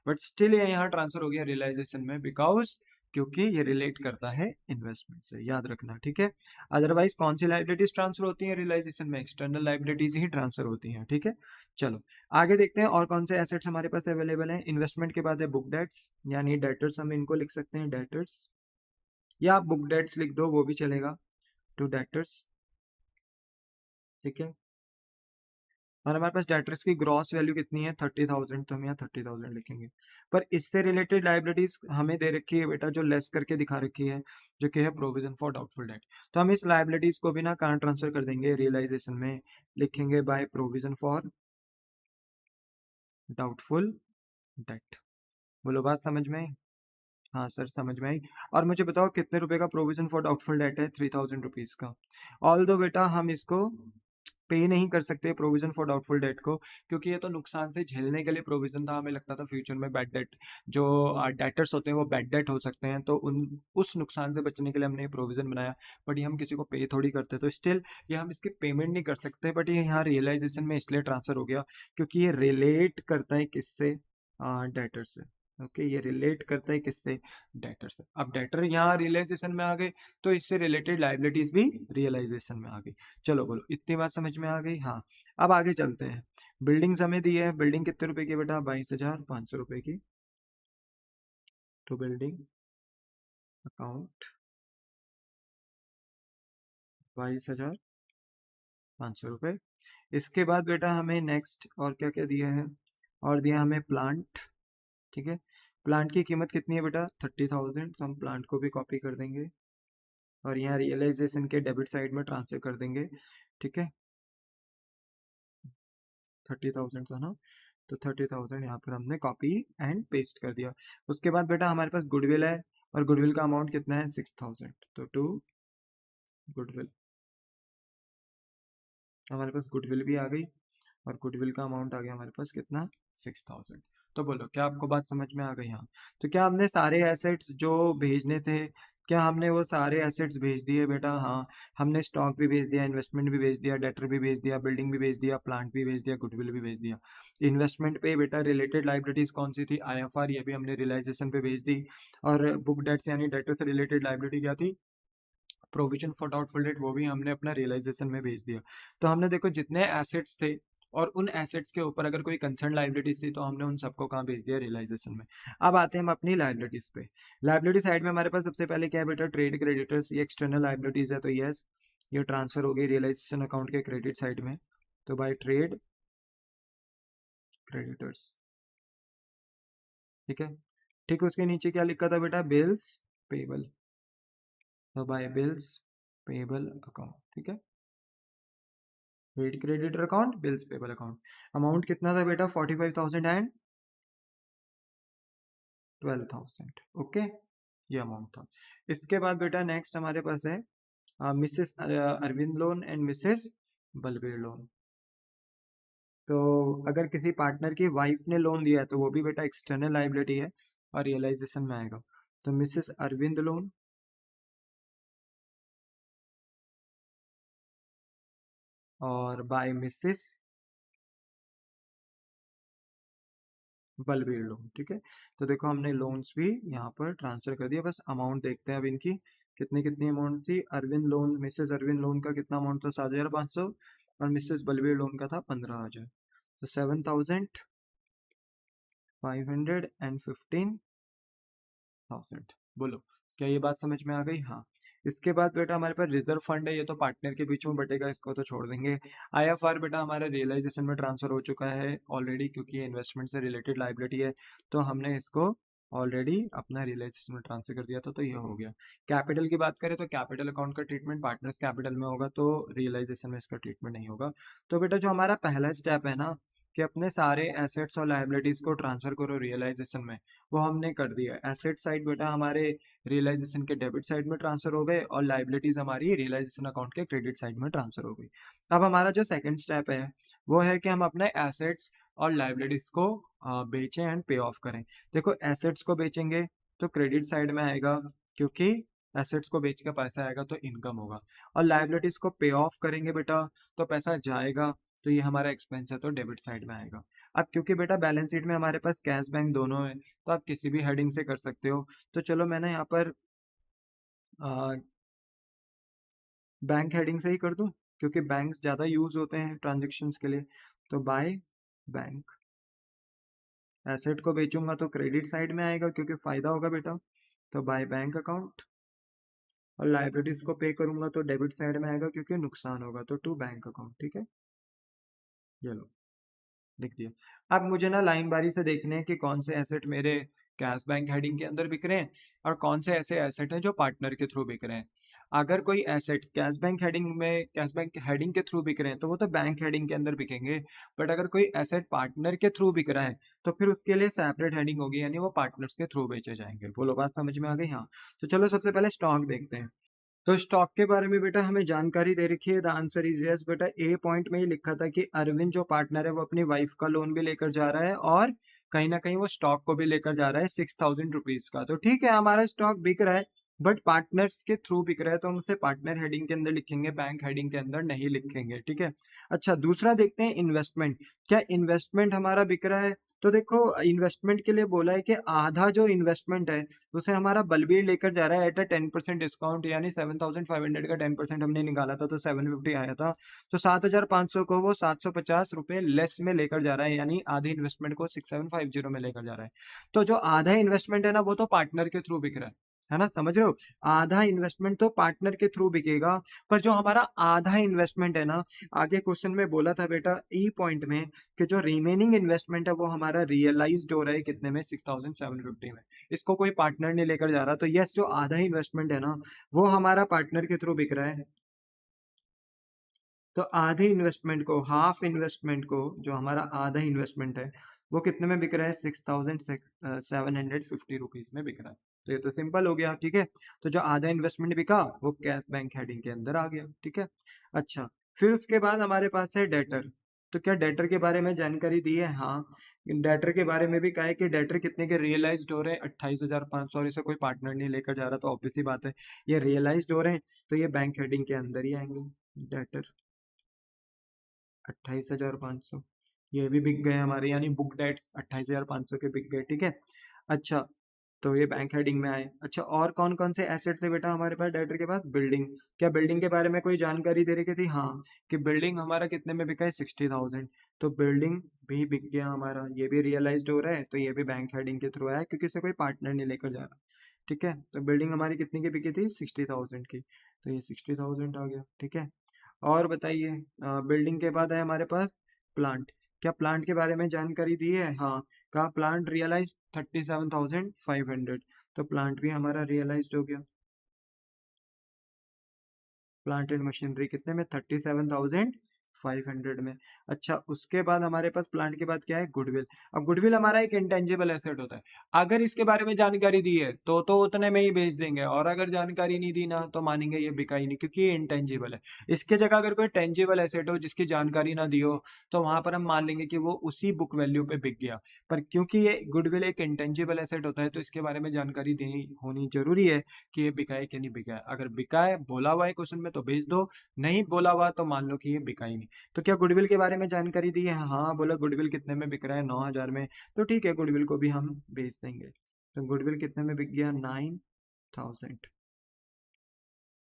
बट स्टिल ये यहाँ ट्रांसफर हो गया रियलाइजेशन में, बिकॉज क्योंकि ये रिलेट करता है इन्वेस्टमेंट से, याद रखना। ठीक है, अदरवाइज कौन सी लाइबिलिटीज ट्रांसफर होती है रियलाइजेशन में? एक्सटर्नल लाइबिलिटीज ही ट्रांसफर होती हैं। ठीक है, चलो आगे देखते हैं और कौन से एसेट्स हमारे पास अवेलेबल हैं। इन्वेस्टमेंट के बाद है बुक डेट्स, यानी डेटर्स, हम इनको लिख सकते हैं डेटर्स, या आप बुक डेट्स लिख दो वो भी चलेगा, टू डेटर्स। ठीक है, और हमारे पास डेटर्स की ग्रॉस वैल्यू कितनी है? 30,000, तो हम यहाँ 30,000 लिखेंगे। पर इससे रिलेटेड लाइबिलिटीज हमें दे रखी है बेटा, जो लेस करके दिखा रखी है, जो कि है प्रोविजन फॉर डाउटफुल डेट। तो हम इस लाइबिलिटीज को भी ना कहाँ ट्रांसफर कर देंगे? रियलाइजेशन में लिखेंगे by provision for doubtful date. बोलो बात समझ में आई? हाँ सर समझ में आई। और मुझे बताओ कितने रुपए का प्रोविजन फॉर डाउटफुल डेट है? 3000 रुपीज का। ऑल दो बेटा हम इसको पे नहीं कर सकते प्रोविजन फॉर डाउटफुल डेट को, क्योंकि ये तो नुकसान से झेलने के लिए प्रोविजन था। हमें लगता था फ्यूचर में बैड डेट, जो डेटर्स होते हैं वो बैड डेट हो सकते हैं, तो उस नुकसान से बचने के लिए हमने ये प्रोविजन बनाया। बट ये हम किसी को पे थोड़ी करते, तो स्टिल ये हम इसकी पेमेंट नहीं कर सकते। बट ये यहाँ रियलाइजेशन में इसलिए ट्रांसफर हो गया क्योंकि ये रिलेट करता है किससे? डेटर से। ओके, ये रिलेट करता है किससे? डेटर से। अब डेटर यहाँ रियलाइजेशन में आ गए तो इससे रिलेटेड लाइबिलिटीज भी रियलाइजेशन में आ गई। चलो बोलो इतनी बात समझ में आ गई? हाँ, अब आगे चलते हैं। बिल्डिंग हमें दी है, बिल्डिंग कितने रुपए की बेटा? 22,500 रुपए की। तो बिल्डिंग अकाउंट 22,500 रुपए। इसके बाद बेटा हमें नेक्स्ट और क्या क्या दिया है? और दिया हमें प्लांट। ठीक है, प्लांट की कीमत कितनी है बेटा? 30,000। तो हम प्लांट को भी कॉपी कर देंगे और यहाँ रियलाइजेशन के डेबिट साइड में ट्रांसफर कर देंगे। ठीक है, 30,000 था ना, तो 30,000 यहाँ पर हमने कॉपी एंड पेस्ट कर दिया। उसके बाद बेटा हमारे पास गुडविल है, और गुडविल का अमाउंट कितना है? 6,000। तो टू गुडविल, हमारे पास गुडविल भी आ गई और गुडविल का अमाउंट आ गया हमारे पास कितना? 6,000। तो बोलो क्या आपको बात समझ में आ गई? हाँ। तो क्या हमने सारे एसेट्स जो भेजने थे, क्या हमने वो सारे एसेट्स भेज दिए बेटा? हाँ। हमने स्टॉक भी भेज दिया, इन्वेस्टमेंट भी भेज दिया, डेटर भी भेज दिया, बिल्डिंग भी भेज दिया, प्लांट भी भेज दिया, गुडविल भी भेज दिया। इन्वेस्टमेंट पे बेटा रिलेटेड लाइबिलिटीज कौन सी थी? आईएफआर, ये भी हमने रियलाइजेशन पे भेज दी। और बुक डेट्स यानी डेटर से रिलेटेड लाइबिलिटी क्या थी? प्रोविजन फॉर डाउटफुल डेट, वो भी हमने अपना रियलाइजेशन में भेज दिया। तो हमने देखो जितने एसेट्स थे और उन एसेट्स के ऊपर अगर कोई कंसर्न लाइबिलिटीज थी तो हमने उन सबको कहाँ भेज दिया? रियलाइजेशन में। अब आते हैं हम अपनी लाइबिलिटीज पे। लाइबिलिटी साइड में हमारे पास सबसे पहले क्या है बेटा? ट्रेड क्रेडिटर्स, ये एक्सटर्नल लाइबिलिटीज है, तो यस ये ट्रांसफर हो गई रियलाइजेशन अकाउंट के क्रेडिट साइड में। तो बाय ट्रेड क्रेडिटर्स, ठीक है। ठीक, उसके नीचे क्या लिखा था बेटा? बिल्स पेबल, तो बाय बिल्स पेबल अकाउंट, ठीक है। Trade creditor account, bills payable account. Amount कितना था बेटा? 45,000 एंड 12,000, ओके, ये अमाउंट था। इसके बाद बेटा नेक्स्ट हमारे पास है Mrs Arvind loan and Mrs Balbir loan. तो अगर किसी पार्टनर की वाइफ ने लोन लिया है तो वो भी बेटा एक्सटर्नल लाइबिलिटी है और रियलाइजेशन में आएगा। तो मिसेस अरविंद लोन और बाय मिसेस बलबीर लोन, ठीक है। तो देखो हमने लोन्स भी यहाँ पर ट्रांसफर कर दिया, बस अमाउंट देखते हैं अब इनकी कितनी कितनी अमाउंट थी। Arvind loan, Mrs Arvind loan का कितना अमाउंट था? 7,500, और मिसेस बलबीर लोन का था 15,000। तो 7,515,000। बोलो क्या ये बात समझ में आ गई? हाँ। इसके बाद बेटा हमारे पास रिजर्व फंड है, ये तो पार्टनर के बीच में बटेगा, इसको तो छोड़ देंगे। आईएफआर बेटा हमारा रियलाइजेशन में ट्रांसफर हो चुका है ऑलरेडी, क्योंकि ये इन्वेस्टमेंट से रिलेटेड लाइबिलिटी है, तो हमने इसको ऑलरेडी अपना रियलाइजेशन में ट्रांसफर कर दिया था, तो ये हो गया। कैपिटल की बात करें तो कैपिटल अकाउंट का ट्रीटमेंट पार्टनर्स कैपिटल में होगा, तो रियलाइजेशन में इसका ट्रीटमेंट नहीं होगा। तो बेटा जो हमारा पहला स्टेप है ना कि अपने सारे एसेट्स और लाइबिलिटीज को ट्रांसफर करो रियलाइजेशन में, वो हमने कर दिया। एसेट साइड बेटा हमारे रियलाइजेशन के डेबिट साइड में ट्रांसफर हो गए और लाइबिलिटीज हमारी रियलाइजेशन अकाउंट के क्रेडिट साइड में ट्रांसफर हो गई। अब हमारा जो सेकंड स्टेप है वो है कि हम अपने एसेट्स और लाइबिलिटीज को बेचें एंड पे ऑफ करें। देखो एसेट्स को बेचेंगे तो क्रेडिट साइड में आएगा, क्योंकि एसेट्स को बेच के पैसा आएगा तो इनकम होगा। और लाइबिलिटीज को पे ऑफ करेंगे बेटा तो पैसा जाएगा, तो ये हमारा एक्सपेंस है, तो डेबिट साइड में आएगा। अब क्योंकि बेटा बैलेंस शीट में हमारे पास कैश बैंक दोनों है, तो आप किसी भी हेडिंग से कर सकते हो। तो चलो मैंने यहाँ पर बैंक हेडिंग से ही कर दूं, क्योंकि बैंक्स ज़्यादा यूज होते हैं ट्रांजेक्शन्स के लिए। तो बाय बैंक, एसेट को बेचूंगा तो क्रेडिट साइड में आएगा क्योंकि फायदा होगा बेटा, तो बाय बैंक अकाउंट। और लाइबिलिटीज को पे करूंगा तो डेबिट साइड में आएगा क्योंकि नुकसान होगा, तो टू बैंक अकाउंट, ठीक है। ये लो लिख दिया। अब मुझे ना लाइन बारी से देखने हैं कि कौन से एसेट मेरे कैश बैंक हेडिंग के अंदर बिक रहे हैं और कौन से ऐसे एसेट हैं जो पार्टनर के थ्रू बिक रहे हैं। अगर कोई एसेट कैश बैंक हेडिंग के थ्रू बिक रहे हैं तो वो तो बैंक हेडिंग के अंदर बिकेंगे। बट अगर कोई एसेट पार्टनर के थ्रू बिक रहा है तो फिर उसके लिए सेपरेट हेडिंग होगी, यानी वो पार्टनर्स के थ्रू बेचे जाएंगे। बोलो बात समझ में आ गई? हाँ। तो चलो सबसे पहले स्टॉक देखते हैं। तो स्टॉक के बारे में बेटा हमें जानकारी दे रखी है। द आंसर इज यस बेटा। ए पॉइंट में ही लिखा था कि अरविंद जो पार्टनर है वो अपनी वाइफ का लोन भी लेकर जा रहा है और कहीं ना कहीं वो स्टॉक को भी लेकर जा रहा है 6,000 रुपीज का। तो ठीक है हमारा स्टॉक बिक रहा है, बट पार्टनर्स के थ्रू बिक रहा है, तो हम उसे पार्टनर हेडिंग के अंदर लिखेंगे, बैंक हेडिंग के अंदर नहीं लिखेंगे, ठीक है। अच्छा दूसरा देखते हैं इन्वेस्टमेंट। क्या इन्वेस्टमेंट हमारा बिक रहा है? तो देखो इन्वेस्टमेंट के लिए बोला है कि आधा जो इन्वेस्टमेंट है उसे हमारा बलबीर लेकर जा रहा है एट अ 10% डिस्काउंट, यानी 7,500 का 10% हमने निकाला था तो 750 आया था। तो 7,500 को वो 750 रुपये लेस में लेकर जा रहा है, यानी आधी इन्वेस्टमेंट को 6,750 में लेकर जा रहा है। तो जो आधा इन्वेस्टमेंट है ना वो तो पार्टनर के थ्रू बिक रहा है ना, समझ रहे हो? आधा इन्वेस्टमेंट तो पार्टनर के थ्रू बिकेगा, पर जो हमारा आधा इन्वेस्टमेंट है ना, आगे क्वेश्चन में बोला था बेटा ई पॉइंट में कि जो रिमेनिंग इन्वेस्टमेंट है वो हमारा रियलाइज्ड हो रहा है कितने में? 6,750 में। इसको कोई पार्टनर नहीं लेकर जा रहा, तो यस जो आधा इन्वेस्टमेंट है ना वो हमारा पार्टनर के थ्रू बिक रहा है। तो आधे इन्वेस्टमेंट को, हाफ इन्वेस्टमेंट को, जो हमारा आधा इन्वेस्टमेंट है वो कितने में बिक रहा है? 6,750 में बिक रहा है। तो ये तो सिंपल हो गया, ठीक है। तो जो आधा इन्वेस्टमेंट बिका वो कैश बैंक हेडिंग के अंदर आ गया, ठीक है। अच्छा फिर उसके बाद हमारे पास है डेटर। तो क्या डेटर के बारे में जानकारी दी है? हाँ, डेटर के बारे में भी कहा है कि डेटर कितने के रियलाइज्ड हो रहे हैं 28,500 और इसे कोई पार्टनर नहीं लेकर जा रहा, तो ऑब्वियस सी बात है ये रियलाइज्ड हो रहे हैं, तो ये बैंक हेडिंग के अंदर ही आएंगे। डेटर 28,500 ये भी बिक गए हमारे, यानी बुक डेट 28,500 के बिक गए, ठीक है। अच्छा, तो ये बैंक हेडिंग में आए। अच्छा, और कौन कौन से एसेट थे बेटा हमारे पास डेटर के बाद? बिल्डिंग। क्या बिल्डिंग के बारे में कोई जानकारी दे रखी थी? हाँ, कि बिल्डिंग हमारा कितने में बिका है? 60,000। तो बिल्डिंग भी बिक गया हमारा, ये भी रियलाइज्ड हो रहा है, तो ये भी बैंक हेडिंग के थ्रू आया क्योंकि इसे कोई पार्टनर नहीं लेकर जा रहा, ठीक है। तो बिल्डिंग हमारी कितने की बिकी थी? 60,000 की, तो ये 60,000 आ गया, ठीक है। और बताइए, बिल्डिंग के बाद है हमारे पास प्लांट। क्या प्लांट के बारे में जानकारी दी है? हाँ, कहा प्लांट रियलाइज 37,500, तो प्लांट भी हमारा रियलाइज्ड हो गया। प्लांट एंड मशीनरी कितने में? 37,500 में। अच्छा, उसके बाद हमारे पास प्लांट के बाद क्या है? गुडविल। अब गुडविल हमारा एक इंटेंजिबल एसेट होता है, अगर इसके बारे में जानकारी दी है तो उतने में ही बेच देंगे, और अगर जानकारी नहीं दी ना तो मानेंगे ये बिका ही नहीं क्योंकि ये इंटेंजिबल है। इसके जगह अगर कोई टेंजिबल एसेट हो जिसकी जानकारी ना दी हो तो वहां पर हम मान लेंगे कि वो उसी बुक वैल्यू पे बिक गया। पर क्योंकि ये गुडविल एक इंटेंजिबल एसेट होता है तो इसके बारे में जानकारी देनी होनी जरूरी है कि ये बिका है कि नहीं बिका है। अगर बिका है बोला हुआ है क्वेश्चन में तो बेच दो, नहीं बोला हुआ तो मान लो कि ये बिका ही नहीं। तो क्या गुडविल के बारे में जानकारी दी है? हाँ, बोला गुडविल कितने में बिक रहा है? 9,000 में, तो ठीक है, गुडविल को भी हम बेच देंगे। तो गुडविल कितने में बिक गया? 9,000,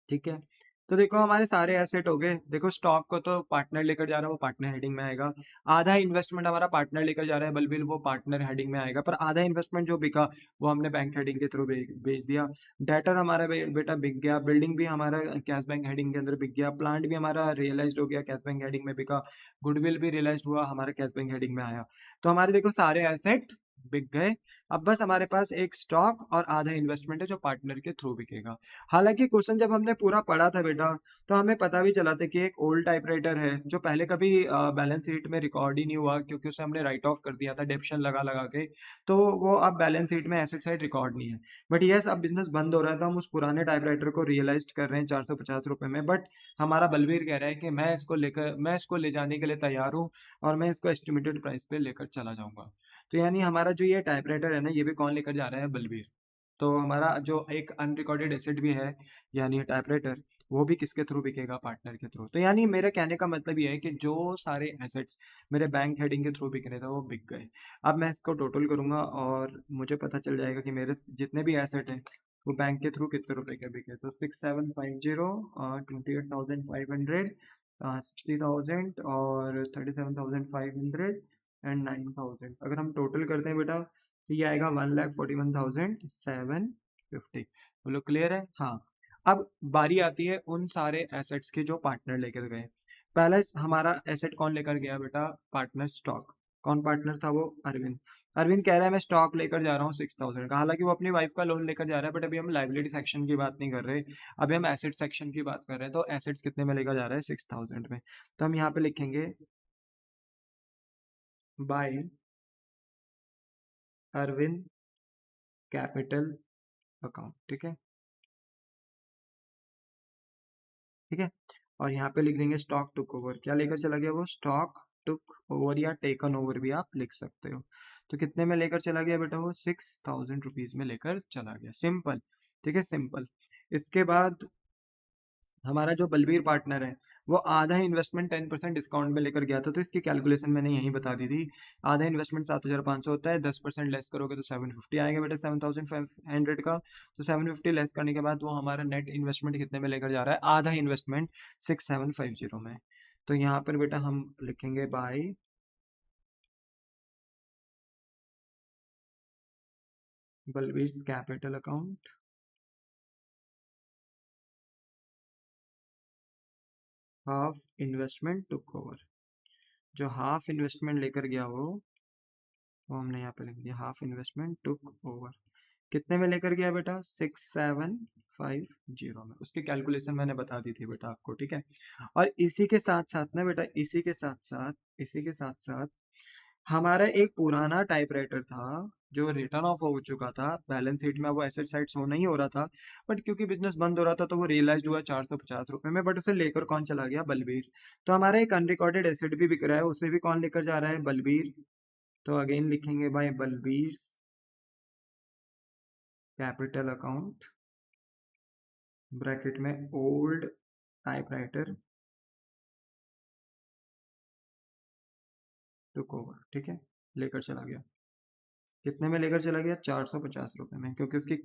ठीक है। तो देखो हमारे सारे एसेट हो गए। देखो स्टॉक को तो पार्टनर लेकर जा रहा है, वो पार्टनर हेडिंग में आएगा। आधा इन्वेस्टमेंट हमारा पार्टनर लेकर जा रहा है बलबिल, वो पार्टनर हेडिंग में आएगा। पर आधा इन्वेस्टमेंट जो बिका वो हमने बैंक हेडिंग के थ्रू बेच दिया। डेटर हमारा बेटा बिक गया। बिल्डिंग भी हमारा कैश बैंक हेडिंग के अंदर बिक गया। प्लांट भी हमारा रियलाइज हो गया, कैश बैंक हेडिंग में बिका। गुडविल भी रियलाइज हुआ, हमारा कैश बैंक हेडिंग में आया। तो हमारे देखो सारे एसेट बिक गए। अब बस हमारे पास एक स्टॉक और आधा इन्वेस्टमेंट है जो पार्टनर के थ्रू बिकेगा। हालांकि क्वेश्चन जब हमने पूरा पढ़ा था बेटा तो हमें पता भी चला था कि एक ओल्ड टाइपराइटर है जो पहले कभी बैलेंस शीट में रिकॉर्ड ही नहीं हुआ क्योंकि उसे हमने राइट ऑफ कर दिया था डेप्शन लगा लगा के, तो वो अब बैलेंस शीट में एसेट साइड रिकॉर्ड नहीं है। बट यस, अब बिजनेस बंद हो रहा है तो हम उस पुराने टाइपराइटर को रियलाइज कर रहे हैं 450 रुपये में। बट हमारा बलबीर कह रहा है कि मैं इसको ले जाने के लिए तैयार हूँ और मैं इसको एस्टिमेटेड प्राइस पे लेकर चला जाऊंगा। तो यानी हमारा जो ये टाइपराइटर है ना, ये भी कौन लेकर जा रहा है? बलबीर। तो हमारा जो एक अनरिकॉर्डेड एसेट भी है यानी टाइपराइटर, वो भी किसके थ्रू बिकेगा? पार्टनर के थ्रू। तो यानी मेरे कहने का मतलब ये है कि जो सारे एसेट्स मेरे बैंक हेडिंग के थ्रू बिक रहे थे वो बिक गए। अब मैं इसको टोटल करूंगा और मुझे पता चल जाएगा कि मेरे जितने भी एसेट हैं वो बैंक के थ्रू कितने रुपए के बिके। तो 6,750, 28,500, 60,000 और 37,500 एंड 9,000, अगर हम टोटल करते हैं बेटा तो ये आएगा 1,41,750। बोलो क्लियर है? हाँ। अब बारी आती है उन सारे एसेट्स की जो पार्टनर लेकर गए। पहला हमारा एसेट कौन लेकर गया बेटा? Partner stock. कौन पार्टनर था वो? अरविंद। अरविंद कह रहा है मैं स्टॉक लेकर जा रहा हूँ 6,000 का, हालांकि वो अपनी वाइफ का लोन लेकर जा रहा है, बट अभी हम लाइबिलिटी सेक्शन की बात नहीं कर रहे, अभी हम एसेट सेक्शन की बात कर रहे हैं। तो एसेट्स कितने में लेकर जा रहा है? 6,000 में। तो हम यहाँ पे लिखेंगे बाय अरविंद कैपिटल अकाउंट, ठीक है, ठीक है। और यहाँ पे लिख देंगे स्टॉक टुक ओवर। क्या लेकर चला गया वो? स्टॉक टुक ओवर या टेकन ओवर भी आप लिख सकते हो। तो कितने में लेकर चला गया बेटा वो? 6,000 रुपीज में लेकर चला गया, सिंपल, ठीक है, सिंपल। इसके बाद हमारा जो बलबीर पार्टनर है वो आधा इन्वेस्टमेंट 10% डिस्काउंट में लेकर गया था, तो इसकी कैलकुलेशन मैंने यहीं बता दी थी। आधा इन्वेस्टमेंट 7,500 होता है, 10% लेस करोगे तो 750 आएगा बेटा, 7,500 का। तो 750 लेस करने के बाद वो हमारा नेट इन्वेस्टमेंट कितने में लेकर जा रहा है? आधा इन्वेस्टमेंट 6,750 में। तो यहाँ पर बेटा हम लिखेंगे by Balbir capital account half investment took over. जो हाफ इन्वेस्टमेंट लेकर गया वो हमने यहाँ पे लिख दिया हाफ इन्वेस्टमेंट टुक ओवर। कितने में लेकर गया बेटा? 6,750 में। उसकी कैलकुलेशन मैंने बता दी थी बेटा आपको, ठीक है। और इसी के साथ साथ ना बेटा, इसी के साथ साथ हमारा एक पुराना टाइपराइटर था जो रिटर्न ऑफ हो चुका था, बैलेंस शीट में वो एसेट साइड शो नहीं हो रहा था, बट क्योंकि बिजनेस बंद हो रहा था तो वो रियलाइज हुआ 450 रुपए में, बट उसे लेकर कौन चला गया? बलबीर। तो हमारा एक अनरिकॉर्डेड एसेट भी बिक रहा है, उसे भी कौन लेकर जा रहा है? बलबीर। तो अगेन लिखेंगे by Balbir capital account, bracket में ओल्ड टाइपराइटर टुक ओवर, ठीक है, लेकर चला गया। कितने में लेकर चला गया? 450 रुपए में, क्योंकि उसकी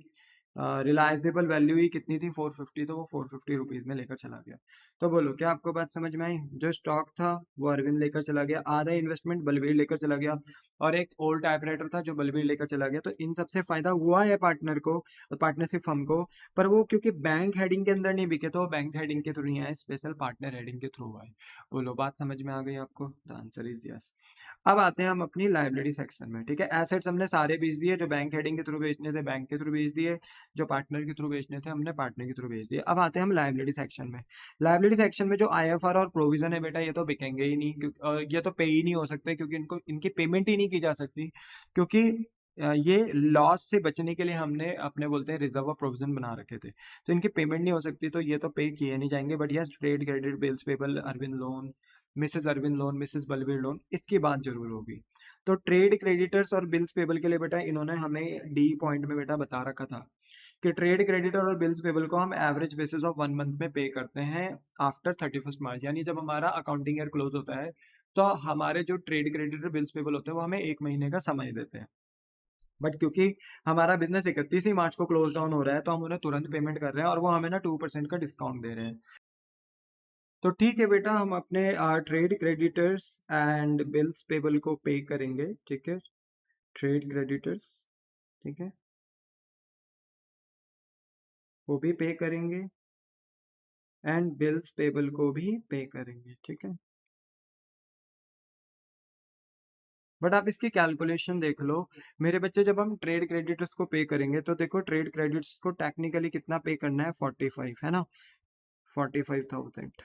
रिलायजेबल वैल्यू ही कितनी थी? 450, तो वो 450 रुपीज में लेकर चला गया। तो बोलो क्या आपको बात समझ में आई? जो स्टॉक था वो अरविंद लेकर चला गया, आधा इन्वेस्टमेंट बलबीर लेकर चला गया, और एक ओल्ड टाइपराइटर था जो बलबीर लेकर चला गया। तो इन सबसे फायदा हुआ है पार्टनर को, पार्टनरशिप फर्म को, पर वो क्योंकि बैंक हेडिंग के अंदर नहीं बिके तो वो बैंक हेडिंग के थ्रू नहीं आए, स्पेशल पार्टनर हेडिंग के थ्रू आए। बोलो बात समझ में आ गई आपको? The answer is yes. अब आते हैं हम अपनी लाइबिलिटी सेक्शन में, ठीक है। एसेट्स हमने सारे बेच दिए, जो बैंक हेडिंग के थ्रू बेचने थे बैंक के थ्रू बेच दिए, जो पार्टनर के थ्रू बेचने थे हमने पार्टनर के थ्रू बेच दिए। अब आते हैं हम लाइबिलिटी सेक्शन में। लाइबिलिटी सेक्शन में जो आईएफआर और प्रोविजन है बेटा, ये तो बिकेंगे ही नहीं, क्योंकि ये तो पे ही नहीं हो सकते, क्योंकि इनको इनकी पेमेंट ही नहीं की जा सकती, क्योंकि ये लॉस से बचने के लिए हमने अपने बोलते हैं रिजर्व ऑफ प्रोविजन बना रखे थे, तो इनकी पेमेंट नहीं हो सकती, तो ये तो पे किए नहीं जाएंगे। But yes, trade credit, bills payable, Arvind loan, Mrs Arvind loan, Mrs Balbir loan, इसकी बात जरूर होगी। तो ट्रेड क्रेडिटर्स और बिल्स पेबल के लिए बेटा इन्होंने हमें डी पॉइंट में बेटा बता रखा था कि ट्रेड क्रेडिटर और बिल्स पेबल को हम एवरेज बेसिस ऑफ 1 मंथ में पे करते हैं आफ्टर 31 मार्च, यानी जब हमारा अकाउंटिंग ईयर क्लोज होता है तो हमारे जो ट्रेड क्रेडिटर बिल्स पेबल होते हैं वो हमें 1 महीने का समय देते हैं। बट क्योंकि हमारा बिजनेस 31 ही मार्च को क्लोज डाउन हो रहा है तो हम उन्हें तुरंत पेमेंट कर रहे हैं, और वो हमें ना 2% का डिस्काउंट दे रहे हैं। तो ठीक है बेटा, हम अपने trade creditors and bills payable को पे करेंगे, ठीक है, ट्रेड क्रेडिटर्स, ठीक है, वो भी पे करेंगे, एंड बिल्स पेबल को भी पे करेंगे, ठीक है। बट आप इसकी कैलकुलेशन देख लो मेरे बच्चे, जब हम ट्रेड क्रेडिटर्स को पे करेंगे तो देखो ट्रेड क्रेडिट्स को टेक्निकली कितना पे करना है? 45, है ना, 45,000।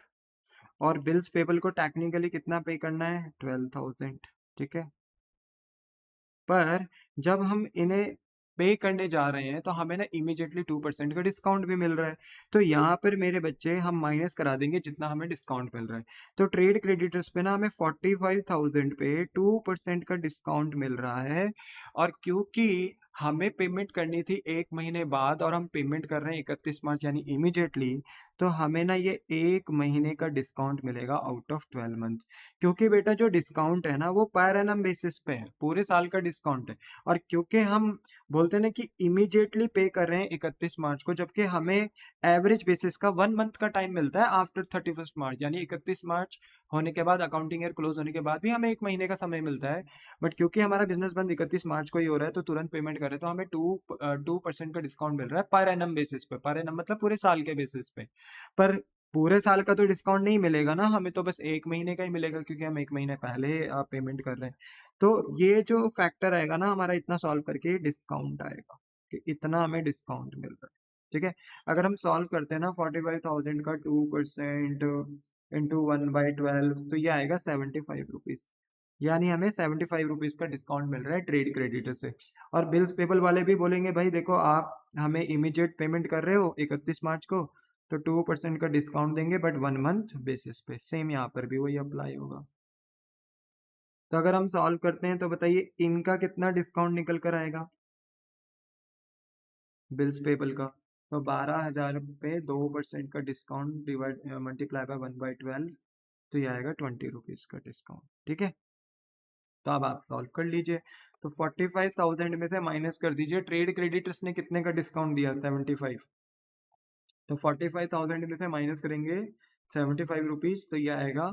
और बिल्स पेबल को टेक्निकली कितना पे करना है? 12,000, ठीक है। पर जब हम इन्हें पे करने जा रहे हैं तो हमें ना इमीडिएटली 2% का डिस्काउंट भी मिल रहा है, तो यहाँ पर मेरे बच्चे हम माइनस करा देंगे जितना हमें डिस्काउंट मिल रहा है। तो ट्रेड क्रेडिटर्स पे ना हमें 45,000 पे 2% का डिस्काउंट मिल रहा है, और क्योंकि हमें पेमेंट करनी थी 1 महीने बाद और हम पेमेंट कर रहे हैं 31 मार्च यानी इमीडिएटली, तो हमें ना ये 1 महीने का डिस्काउंट मिलेगा आउट ऑफ 12 मंथ। क्योंकि बेटा जो डिस्काउंट है ना वो पर एनम बेसिस पे है, पूरे साल का डिस्काउंट है, और क्योंकि हम बोलते हैं ना कि इमीडिएटली पे कर रहे हैं 31 मार्च को, जबकि हमें एवरेज बेसिस का 1 मंथ का टाइम मिलता है आफ्टर 31 मार्च, यानी 31 मार्च होने के बाद, अकाउंटिंग ईयर क्लोज होने के बाद भी हमें 1 महीने का समय मिलता है। बट क्योंकि हमारा बिजनेस बंद 31 मार्च को ही हो रहा है तो तुरंत पेमेंट कर रहे हैं, तो हमें 2% का डिस्काउंट मिल रहा है पर एनम बेसिस पे, पर एनम मतलब पूरे साल के बेसिस पे। पर पूरे साल का तो डिस्काउंट नहीं मिलेगा ना हमें, तो बस 1 महीने का ही मिलेगा, क्योंकि हम 1 महीने पहले पेमेंट कर रहे हैं। तो ये जो फैक्टर आएगा ना हमारा, इतना सॉल्व करके डिस्काउंट आएगा कि इतना हमें डिस्काउंट मिल रहा है, ठीक है। अगर हम सॉल्व करते हैं ना 45,000 का 2% इंटू 1/12, तो ये आएगा 75 रुपीज, यानी हमें 75 रुपीज का डिस्काउंट मिल रहा है ट्रेड क्रेडिटर से। और बिल्स पेबल वाले भी बोलेंगे भाई देखो आप हमें इमीडिएट पेमेंट कर रहे हो 31 मार्च को, तो 2% का डिस्काउंट देंगे, बट 1 मंथ बेसिस पे। सेम यहाँ पर भी वही अप्लाई होगा। तो अगर हम सॉल्व करते हैं तो बताइए इनका कितना डिस्काउंट निकल कर आएगा बिल्स पेबल का? तो 12,000 पे 2% का डिस्काउंट डिवाइड मल्टीप्लाई बाय 1/12, तो ये आएगा 20 रुपीज का डिस्काउंट, ठीक है। तो अब आप सॉल्व कर लीजिए। तो 45,000 में से माइनस कर दीजिए, ट्रेड क्रेडिटर्स ने कितने का डिस्काउंट दिया? 75। तो 45,000 में से माइनस करेंगे 75 रुपीज, तो ये आएगा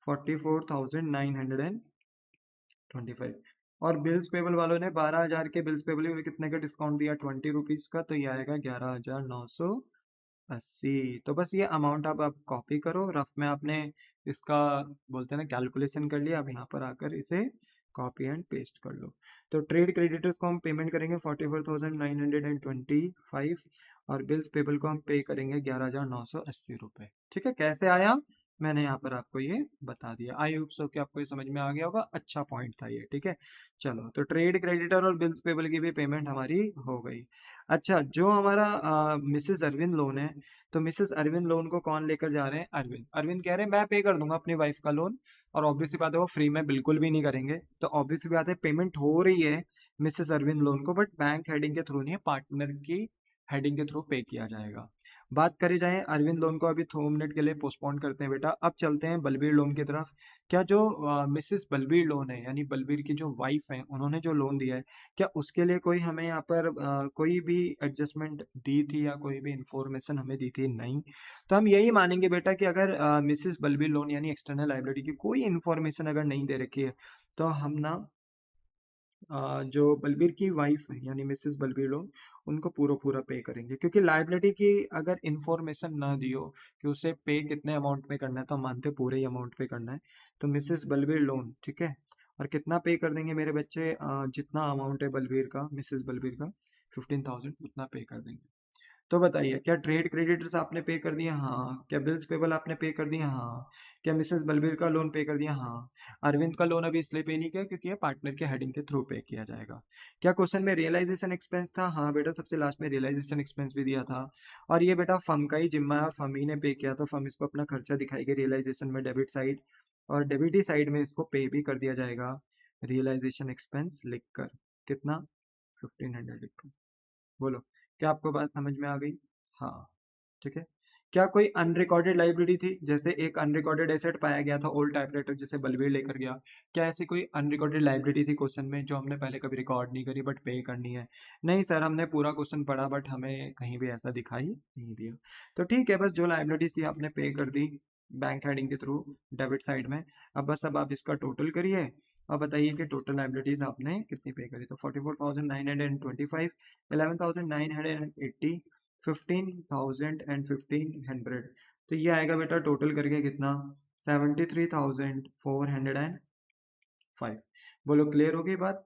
44,925। और बिल्स पेबल वालों ने 12,000 के बिल्स पेबल में कितने का डिस्काउंट दिया? 20 रुपीज का, तो ये आएगा 11,980। तो बस ये अमाउंट आप कॉपी करो, रफ में आपने इसका बोलते हैं ना कैलकुलेशन कर लिया, अब यहाँ पर आकर इसे कॉपी एंड पेस्ट कर लो। तो ट्रेड क्रेडिटर्स को हम पेमेंट करेंगे 44,925, और बिल्स पेबल को हम पे करेंगे 11,980 रुपए, ठीक है। कैसे आया? मैंने यहाँ पर आपको ये बता दिया। आई होप सो कि आपको ये समझ में आ गया होगा। अच्छा पॉइंट था ये, ठीक है। चलो, तो ट्रेड क्रेडिटर और बिल्स पेबल की भी पेमेंट हमारी हो गई। अच्छा, जो हमारा मिसेस अरविंद लोन है, तो मिसेस अरविंद लोन को कौन लेकर जा रहे हैं? अरविंद। अरविंद कह रहे हैं मैं पे कर दूंगा अपनी वाइफ का लोन, और ऑब्वियस सी बात है वो फ्री में बिल्कुल भी नहीं करेंगे। तो ऑब्वियस सी बात है पेमेंट हो रही है मिसेस अरविंद लोन को, बट बैंक हेडिंग के थ्रू नहीं है, पार्टनर की हेडिंग के थ्रू पे किया जाएगा। बात करी जाए अरविंद लोन को, अभी 2 मिनट के लिए पोस्टपोन करते हैं बेटा। अब चलते हैं बलबीर लोन की तरफ। क्या जो मिसेस बलबीर लोन है, यानी बलबीर की जो वाइफ है, उन्होंने जो लोन दिया है, क्या उसके लिए कोई हमें यहाँ पर कोई भी एडजस्टमेंट दी थी या कोई भी इंफॉर्मेशन हमें दी थी? नहीं। तो हम यही मानेंगे बेटा कि अगर मिसेस बलबीर लोन यानी एक्सटर्नल लाइबिलिटी की कोई इन्फॉर्मेशन अगर नहीं दे रखी है, तो हम ना जो बलबीर की वाइफ है यानी मिसेस बलबीर लोन, उनको पूरा पूरा पे करेंगे, क्योंकि लाइबिलिटी की अगर इंफॉर्मेशन ना दी हो कि उसे पे कितने अमाउंट पे करना है, तो हम मानते हैं पूरे ही अमाउंट पे करना है। तो मिसेस बलबीर लोन, ठीक है। और कितना पे कर देंगे मेरे बच्चे? जितना अमाउंट है बलबीर का, मिसेस बलबीर का 15,000, उतना पे कर देंगे। तो बताइए, क्या ट्रेड क्रेडिटर्स आपने पे कर दिया? हाँ। क्या बिल्स पेबल आपने पे कर दिया? हाँ। क्या मिसेस बलबीर का लोन पे कर दिया? हाँ। अरविंद का लोन अभी इसलिए पे नहीं किया क्योंकि ये पार्टनर के हेडिंग के थ्रू पे किया जाएगा। क्या क्वेश्चन में रियलाइजेशन एक्सपेंस था? हाँ बेटा, सबसे लास्ट में रियलाइजेशन एक्सपेंस भी दिया था। और ये बेटा फर्म का ही जिम्मा है और फर्म ही ने पे किया, तो फर्म इसको अपना खर्चा दिखाएगी रियलाइजेशन में डेबिट साइड, और डेबिट ही साइड में इसको पे भी कर दिया जाएगा रियलाइजेशन एक्सपेंस लिखकर। कितना? 1500 लिखकर। बोलो, क्या आपको बात समझ में आ गई? हाँ, ठीक है। क्या कोई अनरिकॉर्डेड लाइबिलिटी थी? जैसे एक अनरिकॉर्डेड एसेट पाया गया था ओल्ड टाइपराइटर, जिसे बलबीर लेकर गया। क्या ऐसी कोई अनरिकॉर्डेड लाइबिलिटी थी क्वेश्चन में जो हमने पहले कभी रिकॉर्ड नहीं करी बट पे करनी है? नहीं सर, हमने पूरा क्वेश्चन पढ़ा बट हमें कहीं भी ऐसा दिखाई नहीं दिया। तो ठीक है, बस जो लाइबिलिटीज थी आपने पे कर दी बैंक हेडिंग के थ्रू डेबिट साइड में। अब आप इसका टोटल करिए और बताइए कि टोटल लाइबिलिटीज आपने कितनी पे करी। तो 44,925, 11,980, 15,000 एंड 1,500। तो ये आएगा बेटा टोटल करके कितना? 73,405। बोलो, क्लियर हो गई बात?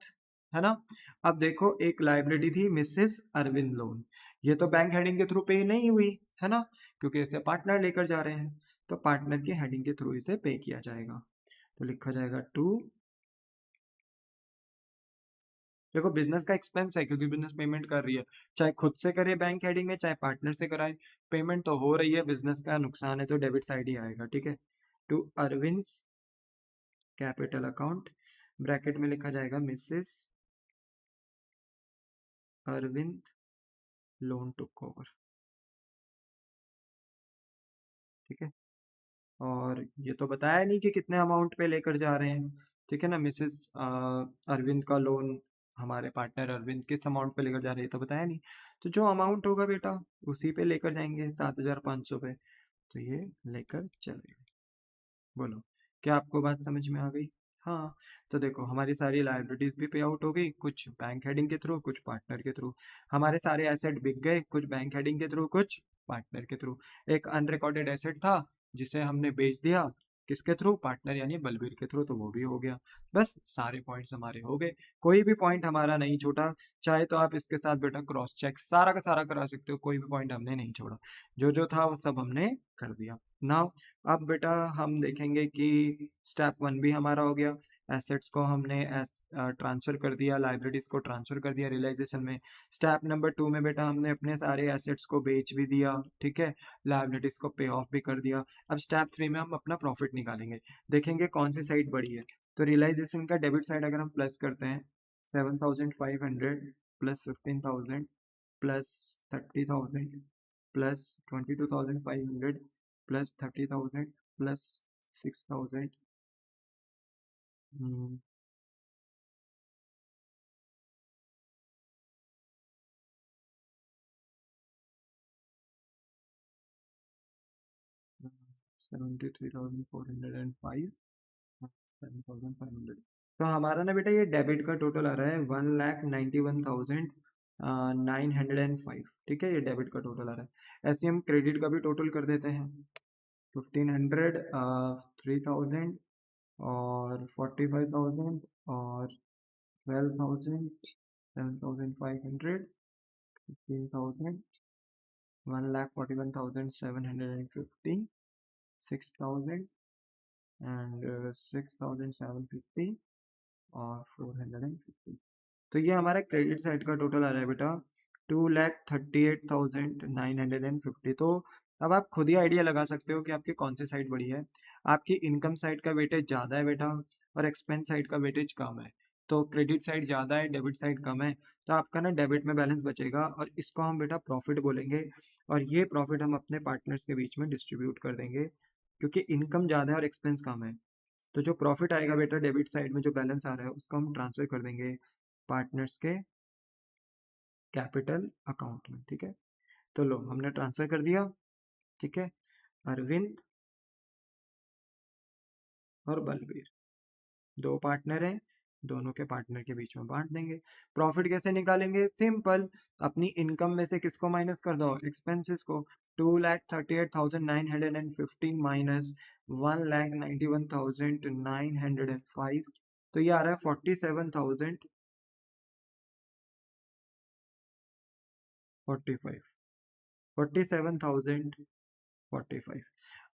है ना? अब देखो, एक लाइबिलिटी थी मिसेस अरविंद लोन, ये तो बैंक हेडिंग के थ्रू पे नहीं हुई, है ना, क्योंकि इसे पार्टनर लेकर जा रहे हैं, तो पार्टनर की हेडिंग के थ्रू इसे पे किया जाएगा। तो लिखा जाएगा टू, देखो बिजनेस का एक्सपेंस है क्योंकि बिजनेस पेमेंट कर रही है, चाहे खुद से करे बैंक हेडिंग में चाहे पार्टनर से कराए, पेमेंट तो हो रही है, बिजनेस का नुकसान है तो डेबिट साइड ही आएगा, ठीक है। To Arvind capital account, bracket में लिखा जाएगा Mrs Arvind loan took over, ठीक है। और ये तो बताया नहीं कि कितने अमाउंट पे लेकर जा रहे हैं, ठीक है ना। मिसेस अरविंद का लोन हमारे पार्टनर अरविंद किस अमाउंट पे लेकर जा रहे हैं तो बताया नहीं। तो जो अमाउंट होगा बेटा उसी पे लेकर जाएंगे, 7,500 पे, तो ये लेकर चले। बोलो, क्या आपको बात समझ में आ गई? हाँ। तो देखो, हमारी सारी लाइबिलिटीज भी पे आउट हो गई, कुछ बैंक हेडिंग के थ्रू कुछ पार्टनर के थ्रू। हमारे सारे एसेट बिक गए, कुछ बैंक हेडिंग के थ्रू कुछ पार्टनर के थ्रू। एक अनरिकॉर्डेड एसेट था जिसे हमने बेच दिया, किसके थ्रू? पार्टनर यानी बलबीर के थ्रू, तो वो भी हो गया। बस सारे पॉइंट्स हमारे हो गए, कोई भी पॉइंट हमारा नहीं छूटा। चाहे तो आप इसके साथ बेटा क्रॉस चेक सारा का सारा करा सकते हो, कोई भी पॉइंट हमने नहीं छोड़ा, जो जो था वो सब हमने कर दिया। नाउ अब बेटा हम देखेंगे कि स्टेप 1 भी हमारा हो गया, एसेट्स को हमने ट्रांसफर कर दिया, लाइबिलिटीज को ट्रांसफर कर दिया रियलाइजेशन में। स्टेप नंबर 2 में बेटा हमने अपने सारे एसेट्स को बेच भी दिया, ठीक है, लाइबिलिटीज को पे ऑफ भी कर दिया। अब स्टेप 3 में हम अपना प्रॉफिट निकालेंगे, देखेंगे कौन सी साइड बड़ी है। तो रियलाइजेशन का डेबिट साइड अगर हम प्लस करते हैं, 7,500 plus 15,000 plus 30,000 plus 22,500 plus 30,000 plus 6,000, 73,405, 7,500। तो हमारा ना बेटा ये डेबिट का टोटल आ रहा है 1,91,905, ठीक है, ये डेबिट का टोटल आ रहा है। ऐसे हम क्रेडिट का भी टोटल कर देते हैं, 1,500, 3,000 और 45,000 और 12,000, 7,500, 15,000, 1,41,750, 6000 एंड 6750 और 450। तो ये हमारा क्रेडिट साइड का टोटल आ रहा है बेटा 2,38,950। तो अब आप खुद ही आइडिया लगा सकते हो कि आपकी कौन सी साइड बड़ी है। आपकी इनकम साइड का वेटेज ज़्यादा है बेटा और एक्सपेंस साइड का वेटेज कम है। तो क्रेडिट साइड ज़्यादा है, डेबिट साइड कम है, तो आपका ना डेबिट में बैलेंस बचेगा और इसको हम बेटा प्रॉफिट बोलेंगे। और ये प्रॉफिट हम अपने पार्टनर्स के बीच में डिस्ट्रीब्यूट कर देंगे क्योंकि इनकम ज़्यादा है और एक्सपेंस कम है। तो जो प्रॉफिट आएगा बेटा डेबिट साइड में जो बैलेंस आ रहा है उसको हम ट्रांसफर कर देंगे पार्टनर्स के कैपिटल अकाउंट में। ठीक है, तो लो हमने ट्रांसफर कर दिया। ठीक है, अरविंद और बलबीर दो पार्टनर हैं, दोनों के पार्टनर के बीच में बांट देंगे। प्रॉफिट कैसे निकालेंगे? सिंपल, अपनी इनकम में से किसको माइनस कर दो? एक्सपेंसेस को। 2,38,915 माइनस 1,91,905, तो ये आ रहा है 47,045। 47,045।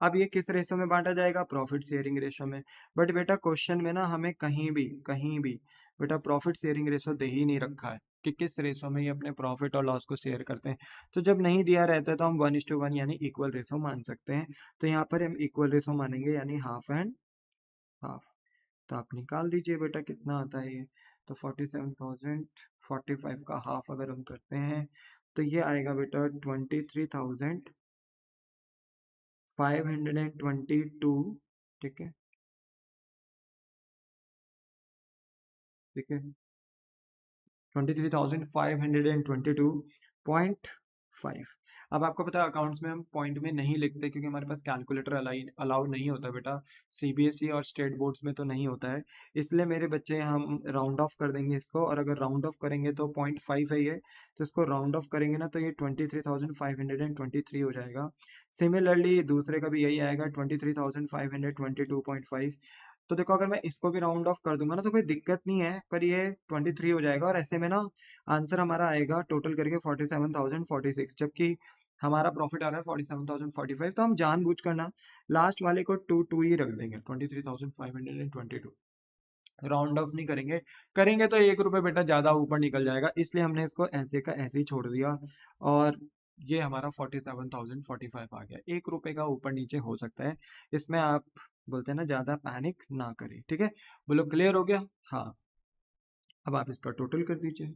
अब ये किस रेशो में बांटा जाएगा? प्रॉफिट शेयरिंग रेशो में। बट बेटा क्वेश्चन में ना हमें कहीं भी बेटा प्रॉफिट शेयरिंग रेशो दे ही नहीं रखा है कि किस रेशो में ये अपने प्रॉफिट और लॉस को शेयर करते हैं। तो जब नहीं दिया रहता है तो हम 1:1 यानी इक्वल रेशो मान सकते हैं। तो यहाँ पर हम इक्वल रेशो मानेंगे यानी हाफ एंड हाफ। तो आप निकाल दीजिए बेटा कितना आता है ये। तो 47,045 का हाफ अगर हम करते हैं तो ये आएगा बेटा 23,522। ठीक है, ठीक है, 23,522.5। अब आपको पता है अकाउंट्स में हम पॉइंट में नहीं लिखते क्योंकि हमारे पास कैलकुलेटर अलाउड नहीं होता बेटा। सीबीएसई और स्टेट बोर्ड्स में तो नहीं होता है, इसलिए मेरे बच्चे हम राउंड ऑफ कर देंगे इसको। और अगर राउंड ऑफ करेंगे तो 0.5 है ये, तो इसको राउंड ऑफ करेंगे ना तो ये 23,523 हो जाएगा। सिमिलरली दूसरे का भी यही आएगा 23,522.5। तो देखो अगर मैं इसको भी राउंड ऑफ कर दूंगा ना तो कोई दिक्कत नहीं है, पर ये 23 हो जाएगा और ऐसे में ना आंसर हमारा आएगा टोटल करके 47,046, जबकि हमारा प्रॉफिट आ रहा है 47,045। तो हम जानबूझ कर ना लास्ट वाले को 2 ही रख देंगे, 23,522। राउंड ऑफ नहीं करेंगे, करेंगे तो 1 रुपये बेटा ज़्यादा ऊपर निकल जाएगा, इसलिए हमने इसको ऐसे का ऐसे ही छोड़ दिया। और ये हमारा 47,045 आ गया। 1 रुपये का ऊपर नीचे हो सकता है, इसमें आप बोलते हैं ना ज़्यादा पैनिक ना करें। ठीक है, बोलो क्लियर हो गया? हाँ, अब आप इसका टोटल कर दीजिए।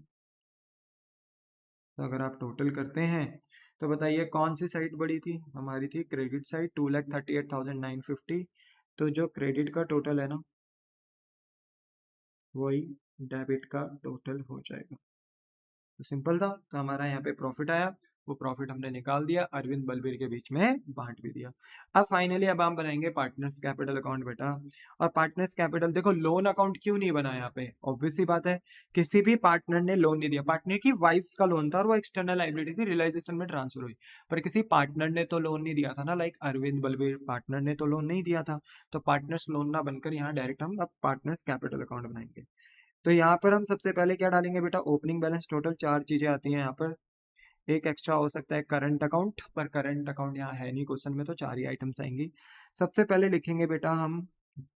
तो अगर आप टोटल करते हैं तो बताइए कौन सी साइड बड़ी थी? हमारी थी क्रेडिट साइड 2,38,950। तो जो क्रेडिट का टोटल है ना वही डेबिट का टोटल हो जाएगा। तो सिंपल था, तो हमारा यहाँ पे प्रॉफिट आया, वो प्रॉफिट हमने निकाल दिया, अरविंद बलबीर के बीच में बांट भी दिया। अब फाइनली अब हम बनाएंगे पार्टनर्स कैपिटल अकाउंट बेटा। और पार्टनर्स कैपिटल देखो, लोन अकाउंट क्यों नहीं बना यहाँ पे? ऑब्वियस सी बात है, किसी भी पार्टनर ने लोन नहीं दिया। पार्टनर की वाइफ का लोन था और वो एक्सटर्नल लाइबिलिटी थी, रियलाइजेशन में ट्रांसफर हुई, पर किसी पार्टनर ने तो लोन नहीं दिया था ना। लाइक अरविंद बलबीर पार्टनर ने तो लोन नहीं दिया था, तो पार्टनर्स लोन ना बनकर यहाँ डायरेक्ट हम अब पार्टनर्स कैपिटल अकाउंट बनाएंगे। तो यहाँ पर हम सबसे पहले क्या डालेंगे बेटा? Opening balance. टोटल 4 चीजें आती हैं यहाँ पर, एक एक्स्ट्रा हो सकता है करंट अकाउंट, पर करंट अकाउंट यहाँ है नहीं क्वेश्चन में, तो 4 ही आइटम्स आएंगी। सबसे पहले लिखेंगे बेटा हम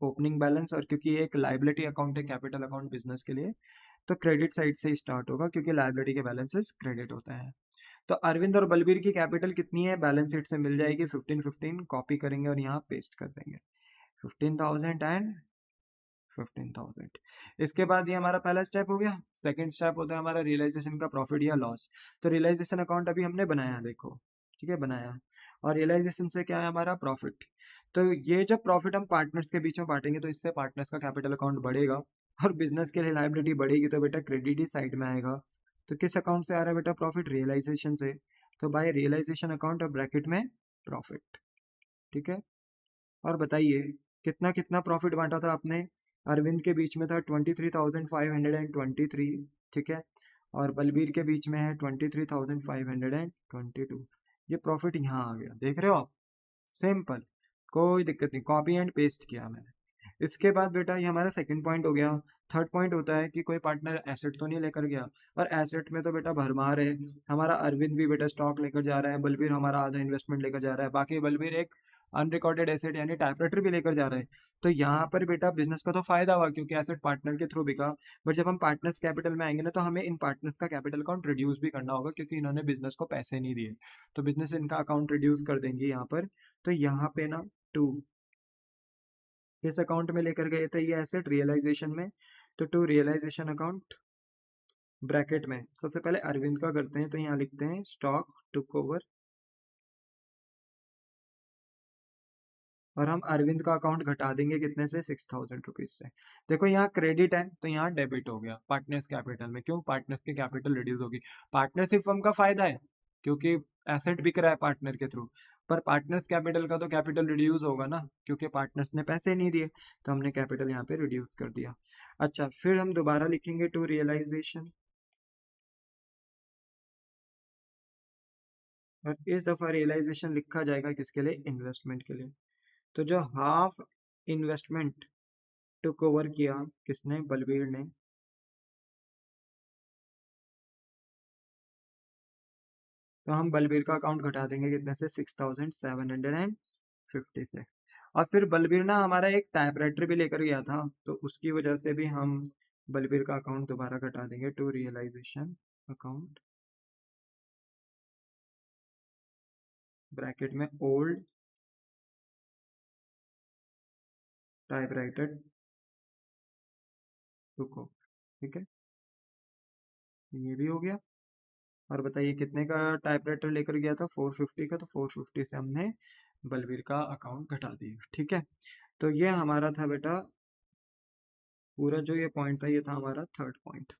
ओपनिंग बैलेंस, और क्योंकि ये एक लाइबिलिटी अकाउंट है कैपिटल अकाउंट बिजनेस के लिए, तो क्रेडिट साइड से स्टार्ट होगा क्योंकि लाइबिलिटी के बैलेंसेस क्रेडिट होते हैं। तो अरविंद और बलबीर की कैपिटल कितनी है? बैलेंस शीट से मिल जाएगी 15,15, कॉपी करेंगे और यहाँ पेस्ट कर देंगे 15,000 एंड 15,000। इसके बाद ये हमारा पहला स्टेप हो गया। सेकंड स्टेप होता है हमारा रियलाइजेशन का प्रॉफिट या लॉस। तो रियलाइजेशन अकाउंट अभी हमने बनाया, देखो ठीक है बनाया, और रियलाइजेशन से क्या है हमारा प्रॉफिट। तो ये जब प्रॉफिट हम पार्टनर्स के बीच में बांटेंगे तो इससे पार्टनर्स का कैपिटल अकाउंट बढ़ेगा और बिजनेस के लिए लाइबिलिटी बढ़ेगी, तो बेटा क्रेडिट ही साइड में आएगा। तो किस अकाउंट से आ रहा है बेटा प्रॉफिट? रियलाइजेशन से। तो बाय रियलाइजेशन अकाउंट और ब्रैकेट में प्रॉफिट। ठीक है, और बताइए कितना कितना प्रॉफिट बांटा था आपने? अरविंद के बीच में था 23,523। ठीक है, और बलबीर के बीच में है 23,522। ये प्रॉफिट यहाँ आ गया, देख रहे हो आप? सिंपल, कोई दिक्कत नहीं, कॉपी एंड पेस्ट किया मैंने। इसके बाद बेटा ये हमारा सेकंड पॉइंट हो गया। थर्ड पॉइंट होता है कि कोई पार्टनर एसेट तो नहीं लेकर गया, और एसेट में तो बेटा भरमार है। हमारा अरविंद भी बेटा स्टॉक लेकर जा रहा है, बलबीर हमारा आधा इन्वेस्टमेंट लेकर जा रहा है, बाकी बलबीर एक अनरिकॉर्डेड एसेट यानी टाइपराइटर भी लेकर जा रहे हैं, तो यहाँ पर बेटा बिजनेस का तो फायदा हुआ क्योंकि एसेट पार्टनर के थ्रू बिका। बट जब हम पार्टनर्स कैपिटल में आएंगे ना, तो हमें इन पार्टनर्स का कैपिटल अकाउंट रिड्यूस भी करना होगा क्योंकि इन्होंने बिजनेस को पैसे नहीं दिए, तो बिजनेस इनका अकाउंट रिड्यूस कर देंगे यहाँ पर। तो यहाँ पे ना टू किस अकाउंट में लेकर गए थे ये एसेट, रियलाइजेशन में, तो टू रियलाइजेशन अकाउंट, ब्रैकेट में सबसे पहले अरविंद का करते हैं, तो यहाँ लिखते हैं स्टॉक टुक ओवर, और हम अरविंद का अकाउंट घटा देंगे कितने से, 6,000 रुपीज से। देखो यहाँ क्रेडिट है तो यहाँ डेबिट हो गया पार्टनर्स कैपिटल में, क्यों, पार्टनर्स की कैपिटल रिड्यूस होगी। पार्टनरशिप फर्म का फायदा है क्योंकि एसेट बिक रहा है पार्टनर के थ्रू, पर पार्टनर्स कैपिटल का तो कैपिटल रिड्यूस होगा ना क्योंकि पार्टनर्स ने पैसे नहीं दिए, तो हमने कैपिटल यहाँ पे रिड्यूस कर दिया। अच्छा, फिर हम दोबारा लिखेंगे टू रियलाइजेशन, और इस दफा रियलाइजेशन लिखा जाएगा किसके लिए, इन्वेस्टमेंट के लिए। तो जो हाफ इन्वेस्टमेंट टुक ओवर किया किसने, बलबीर ने, तो हम बलबीर का अकाउंट घटा देंगे कितने से, 6,750 से। और फिर बलबीर ना हमारा एक टाइपराइटर भी लेकर गया था, तो उसकी वजह से भी हम बलबीर का अकाउंट दोबारा घटा देंगे टू रियलाइजेशन अकाउंट, ब्रैकेट में ओल्ड टाइपराइटर टुक ओवर। ठीक है, ये भी हो गया। और बताइए कितने का टाइपराइटर लेकर गया था, 450 का, तो 450 से हमने बलबीर का अकाउंट घटा दिया। ठीक है, तो ये हमारा था बेटा पूरा जो ये पॉइंट था, ये था हमारा थर्ड पॉइंट।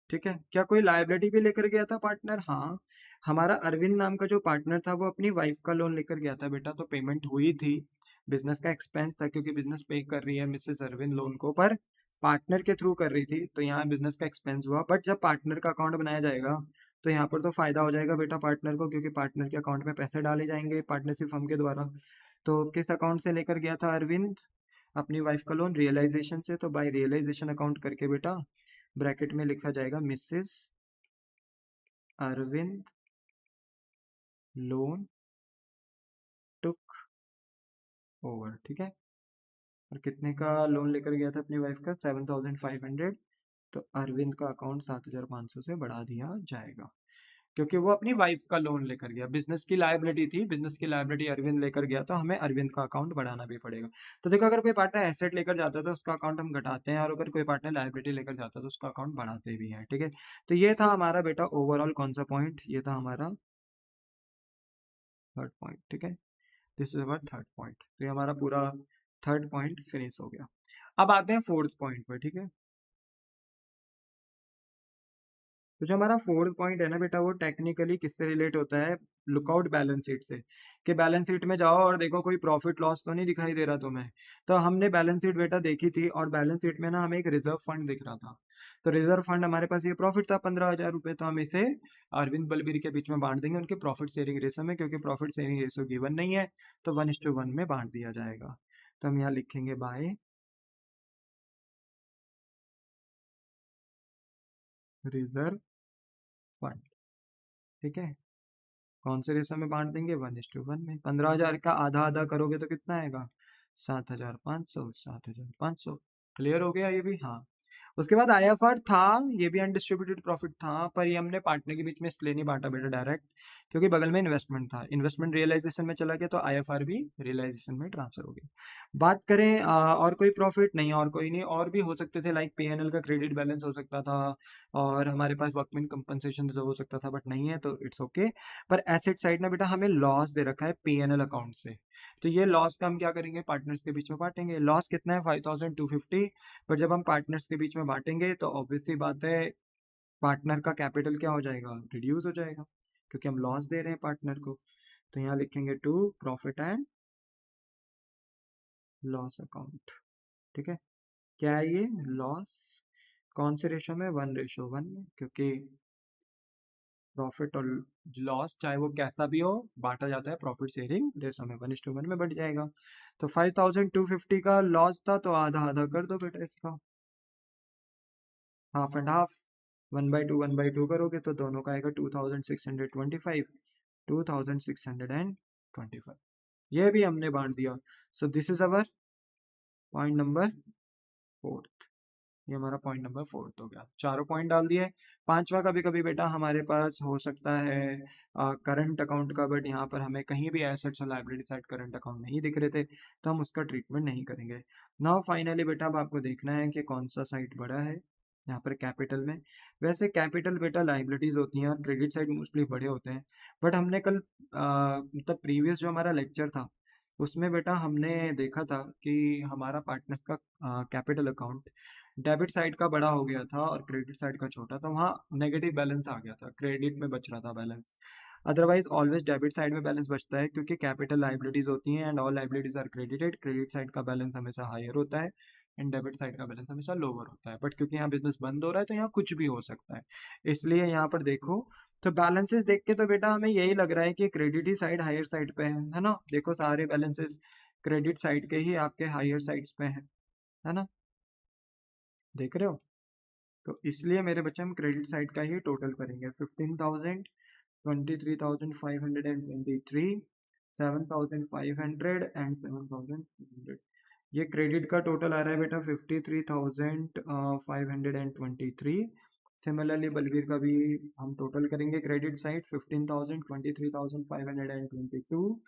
ठीक है, क्या कोई लायबिलिटी भी लेकर गया था पार्टनर, हाँ, हमारा अरविंद नाम का जो पार्टनर था वो अपनी वाइफ का लोन लेकर गया था बेटा, तो पेमेंट हुई थी, बिजनेस का एक्सपेंस था क्योंकि बिजनेस पे कर रही है मिसेस अरविंद लोन को, पर पार्टनर के थ्रू कर रही थी, तो यहाँ बिजनेस का एक्सपेंस हुआ। बट जब पार्टनर का अकाउंट बनाया जाएगा तो यहाँ पर तो फायदा हो जाएगा बेटा पार्टनर को, क्योंकि पार्टनर के अकाउंट में पैसे डाले जाएंगे पार्टनरशिप फर्म के द्वारा। तो किस अकाउंट से लेकर गया था अरविंद अपनी वाइफ का लोन, रियलाइजेशन से, तो बाय रियलाइजेशन अकाउंट करके बेटा ब्रैकेट में लिखा जाएगा Mrs Arvind loan took over. ठीक है, और कितने का लोन लेकर गया था अपनी वाइफ का, 7,500, तो अरविंद का अकाउंट 7,500 से बढ़ा दिया जाएगा क्योंकि वो अपनी वाइफ का लोन लेकर गया, बिजनेस की लायबिलिटी थी, बिजनेस की लायबिलिटी अरविंद लेकर गया, तो हमें अरविंद का अकाउंट बढ़ाना भी पड़ेगा। तो देखो अगर कोई पार्टनर एसेट लेकर जाता है तो उसका अकाउंट हम घटाते हैं, और अगर कोई पार्टनर लायबिलिटी लेकर जाता है तो उसका अकाउंट बढ़ाते भी हैं। ठीक है, तो ये था हमारा बेटा ओवरऑल कौन सा पॉइंट, ये था हमारा थर्ड पॉइंट। ठीक है, this is our third point, तो ये हमारा पूरा थर्ड पॉइंट फिनिश हो गया। अब आते हैं फोर्थ पॉइंट पर। ठीक है, तो जो हमारा फोर्थ पॉइंट है ना बेटा, वो टेक्निकली किससे रिलेट होता है, लुकआउट बैलेंस शीट से, कि बैलेंस शीट में जाओ और देखो कोई प्रॉफिट लॉस तो नहीं दिखाई दे रहा तुम्हें। तो हमने बैलेंस शीट बेटा देखी थी, और बैलेंस शीट में ना हमें एक रिजर्व फंड दिख रहा था, तो रिजर्व फंड हमारे पास ये प्रॉफिट था 15,000 रुपये, तो हम इसे अरविंद बलबीर के बीच में बांट देंगे उनके प्रॉफिट शेयरिंग रेशो में, क्योंकि प्रॉफिट शेयरिंग रेशो गिवन नहीं है, तो 1:1 में बांट दिया जाएगा। तो हम यहाँ लिखेंगे बाय रिजर्व फंड। ठीक है, कौन से रेशो में बांट देंगे, 1:1 में। 15,000 का आधा आधा करोगे तो कितना आएगा, 7,500, 7,500। क्लियर हो गया ये भी, हाँ। उसके बाद आईएफआर था, ये भी अनडिस्ट्रीब्यूटेड प्रॉफिट था, पर ये हमने पार्टनर के बीच में इसलिए नहीं बांटा बेटा डायरेक्ट, क्योंकि बगल में इन्वेस्टमेंट था, इन्वेस्टमेंट रियलाइजेशन में चला गया तो आईएफआर भी रियलाइजेशन में ट्रांसफर हो गया। बात करें और कोई प्रॉफिट नहीं, और कोई नहीं, और भी हो सकते थे, लाइक पीएनएल का क्रेडिट बैलेंस हो सकता था, और हमारे पास वर्कमैन कंपनसेशन रिजर्व हो सकता था, बट नहीं है तो इट्स ओके। पर एसेट साइड ना बेटा हमें लॉस दे रखा है पीएनएल अकाउंट से, तो ये लॉस का हम क्या करेंगे, पार्टनर्स के बीच में बांटेंगे। लॉस कितना है, 5,250, पर जब हम पार्टनर्स के बीच में बांटेंगे तो ऑब्वियसली बात है पार्टनर का कैपिटल क्या हो जाएगा, रिड्यूस हो जाएगा, क्योंकि हम लॉस दे रहे हैं पार्टनर को। तो यहाँ लिखेंगे to profit and loss account. ठीक है, क्या है ये, लॉस, कौन से रेशो में, 1:1 में, क्योंकि प्रॉफिट और लॉस चाहे वो कैसा भी हो बांटा जाता है प्रॉफिट शेयरिंग रेशो में, 1:1 में बढ़ जाएगा। तो 5,250 का लॉस था, तो आधा आधा कर दो बेटा इसका, हाफ एंड हाफ, 1/2 करोगे तो दोनों का आएगा 2,625, 2,625। ये भी हमने बांट दिया। So this is our point number 4। ये हमारा पॉइंट नंबर 4 हो गया। चारों पॉइंट डाल दिए। पांचवा कभी कभी बेटा हमारे पास हो सकता है करंट अकाउंट का, बट यहाँ पर हमें कहीं भी एसेट्स और लाइबिलिटी साइड करंट अकाउंट नहीं दिख रहे थे, तो हम उसका ट्रीटमेंट नहीं करेंगे। नाउ फाइनली बेटा अब आपको देखना है कि कौन सा साइड बड़ा है। यहाँ पर कैपिटल में, वैसे कैपिटल बेटा लाइबिलिटीज होती हैं और क्रेडिट साइड मोस्टली बड़े होते हैं, बट हमने कल मतलब प्रीवियस जो हमारा लेक्चर था उसमें बेटा हमने देखा था कि हमारा पार्टनर्स का कैपिटल अकाउंट डेबिट साइड का बड़ा हो गया था और क्रेडिट साइड का छोटा था, वहाँ नेगेटिव बैलेंस आ गया था, क्रेडिट में बच रहा था balance. Otherwise always debit side में बैलेंस बचता है, क्योंकि कैपिटल लाइबिलिटीज होती हैं and all liabilities are credited. Credit side का बैलेंस हमेशा हायर होता है एंड डेबिट साइड का बैलेंस हमेशा लोअर होता है, बट क्योंकि यहाँ बिजनेस बंद हो रहा है तो यहाँ कुछ भी हो सकता है, इसलिए यहाँ पर देखो तो बैलेंसेस देख के तो बेटा हमें यही लग रहा है कि क्रेडिट ही साइड हायर साइड पे है ना। देखो सारे बैलेंसेस क्रेडिट साइड के ही आपके हायर साइड्स पे हैं, है ना, देख रहे हो। तो इसलिए मेरे बच्चे हम क्रेडिट साइड का ही टोटल करेंगे। 15,000, 23,523, 7,500 एंड 7,500। ये क्रेडिट का टोटल आ रहा है बेटा 53,523। सिमिलरली बलवीर का भी हम टोटल करेंगे क्रेडिट साइड 15,000, 23,522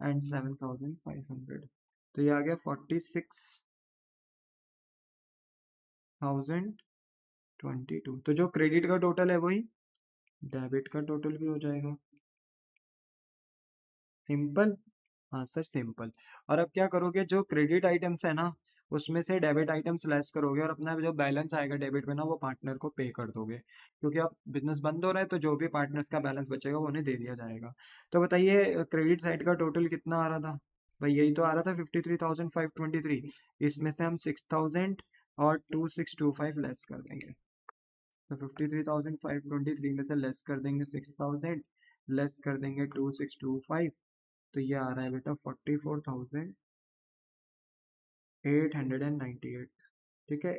एंड 7,500। तो ये आ गया 46,022। तो जो क्रेडिट का टोटल है वही डेबिट का टोटल भी हो जाएगा। सिंपल, हाँ सर सिंपल। और अब क्या करोगे, जो क्रेडिट आइटम्स है ना उसमें से डेबिट आइटम्स लेस करोगे और अपना जो बैलेंस आएगा डेबिट में ना वो पार्टनर को पे कर दोगे, क्योंकि अब बिजनेस बंद हो रहा है तो जो भी पार्टनर्स का बैलेंस बचेगा वो उन्हें दे दिया जाएगा। तो बताइए क्रेडिट साइड का टोटल कितना आ रहा था भाई, यही तो आ रहा था 53,523। इसमें से हम 6,000 और 2,625 लेस कर देंगे। तो 53,523 में से लेस कर देंगे 6,000, लेस कर देंगे 2,625, तो ये आ रहा है बेटा 44,898। ठीक है,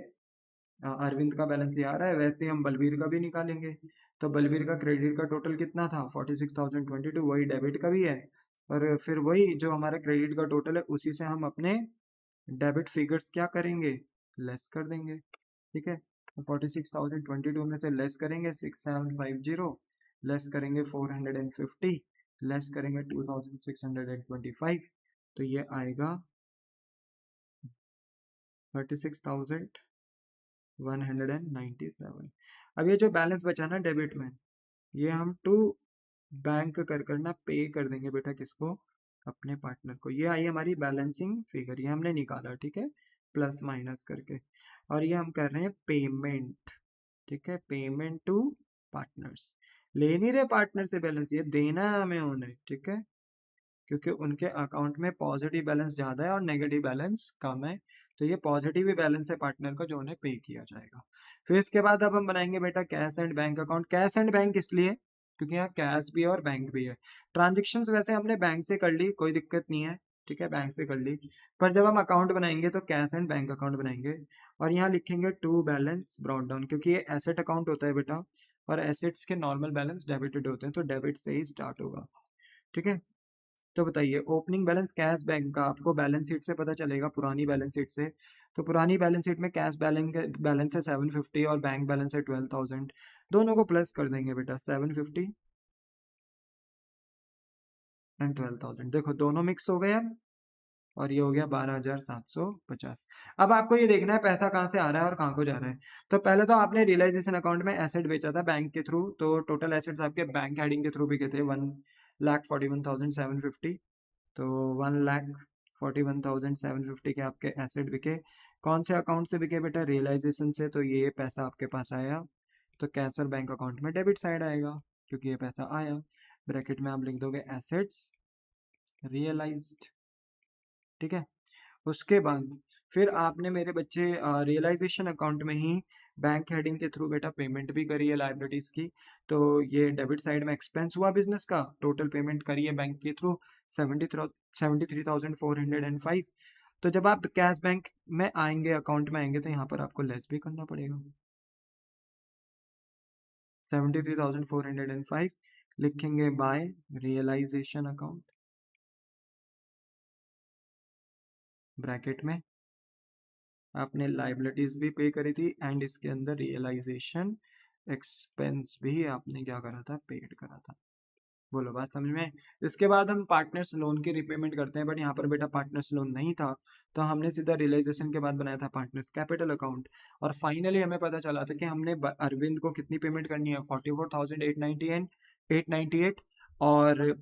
अरविंद का बैलेंस ये आ रहा है। वैसे हम बलबीर का भी निकालेंगे, तो बलबीर का क्रेडिट का टोटल कितना था 46,022, वही डेबिट का भी है, और फिर वही जो हमारा क्रेडिट का टोटल है उसी से हम अपने डेबिट फिगर्स क्या करेंगे, लेस कर देंगे। ठीक है, तो 46,022 में से लेस करेंगे 6,750, लेस करेंगे 450, लेस करेंगे 2,625, तो ये आएगा 36,197। अब ये जो बैलेंस बचा ना डेबिट में, ये हम टू बैंक कर करना पे कर देंगे बेटा, किसको, अपने पार्टनर को। ये आई हमारी बैलेंसिंग फिगर, ये हमने निकाला, ठीक है, प्लस माइनस करके। और ये हम कर रहे हैं पेमेंट, ठीक है, पेमेंट टू पार्टनर्स। ले नहीं रहे पार्टनर से बैलेंस, ये देना है हमें उन्हें, ठीक है, क्योंकि उनके अकाउंट में पॉजिटिव बैलेंस ज़्यादा है और नेगेटिव बैलेंस कम है, तो ये पॉजिटिव ही बैलेंस है पार्टनर का जो उन्हें पे किया जाएगा। फिर इसके बाद अब हम बनाएंगे बेटा cash and bank account. Cash and bank इसलिए क्योंकि यहाँ कैश भी है और बैंक भी है। ट्रांजेक्शन्स वैसे हमने बैंक से कर ली, कोई दिक्कत नहीं है, ठीक है, बैंक से कर ली, पर जब हम अकाउंट बनाएंगे तो कैश एंड बैंक अकाउंट बनाएंगे और यहाँ लिखेंगे टू बैलेंस ब्रॉट डाउन, क्योंकि ये एसेट अकाउंट होता है बेटा और एसेट्स के नॉर्मल बैलेंस डेबिटेड होते हैं, तो डेबिट से ही स्टार्ट होगा। ठीक है, तो बताइए ओपनिंग बैलेंस कैश बैंक का आपको बैलेंस शीट से पता चलेगा, पुरानी बैलेंस शीट से। तो पुरानी बैलेंस शीट में कैश बैलेंस है 750 और बैंक बैलेंस है 12,000। दोनों को प्लस कर देंगे बेटा, 750 एंड 12,000। देखो दोनों मिक्स हो गए अब, और ये हो गया 12,750। अब आपको ये देखना है पैसा कहाँ से आ रहा है और कहाँ को जा रहा है। तो पहले तो आपने रियलाइजेशन अकाउंट में एसेट बेचा था बैंक के थ्रू, तो टोटल एसेट्स आपके बैंक हेडिंग के थ्रू बिके थे 1,41,750। तो 1,41,750 के आपके एसेट बिके। कौन से अकाउंट से बिके बेटा, रियलाइजेशन से, तो ये पैसा आपके पास आया, तो कैश और बैंक अकाउंट में डेबिट साइड आएगा क्योंकि ये पैसा आया। ब्रैकेट में आप लिख दोगे एसेट्स रियलाइज्ड, ठीक है। उसके बाद फिर आपने मेरे बच्चे रियलाइजेशन अकाउंट में ही बैंक हेडिंग के थ्रू बेटा पेमेंट भी करी है लाइबिलिटीज की, तो ये डेबिट साइड में एक्सपेंस हुआ बिजनेस का, टोटल पेमेंट करी है बैंक के थ्रू 73,405। तो जब आप कैश बैंक में आएंगे, अकाउंट में आएंगे, तो यहाँ पर आपको लेस भी करना पड़ेगा। 73,405 लिखेंगे बाय रियलाइजेशन अकाउंट, ब्रैकेट में आपने लाइबिलिटीज भी पे करी थी एंड इसके अंदर रियलाइजेशन एक्सपेंस भी आपने क्या करा था, पेड करा था। बोलो बात समझ में। इसके बाद हम पार्टनर्स लोन की रिपेमेंट करते हैं, बट यहाँ पर बेटा पार्टनर्स लोन नहीं था, तो हमने सीधा रियलाइजेशन के बाद बनाया था पार्टनर्स कैपिटल अकाउंट। और फाइनली हमें पता चला था कि हमने अरविंद को कितनी पेमेंट करनी है, 44,890 एंड 898, और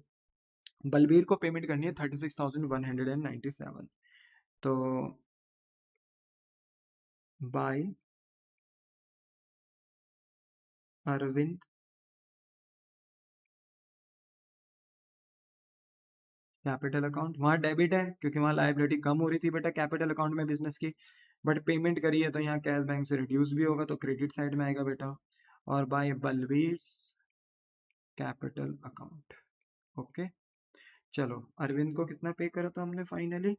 बलबीर को पेमेंट करनी है 36,197। तो बाय अरविंद कैपिटल अकाउंट, वहाँ डेबिट है क्योंकि वहाँ लाइबिलिटी कम हो रही थी बेटा कैपिटल अकाउंट में बिजनेस की, बट पेमेंट करी है तो यहाँ कैश बैंक से रिड्यूस भी होगा तो क्रेडिट साइड में आएगा बेटा। और by Balbir capital account. Okay, चलो अरविंद को कितना पे करा था हमने फाइनली,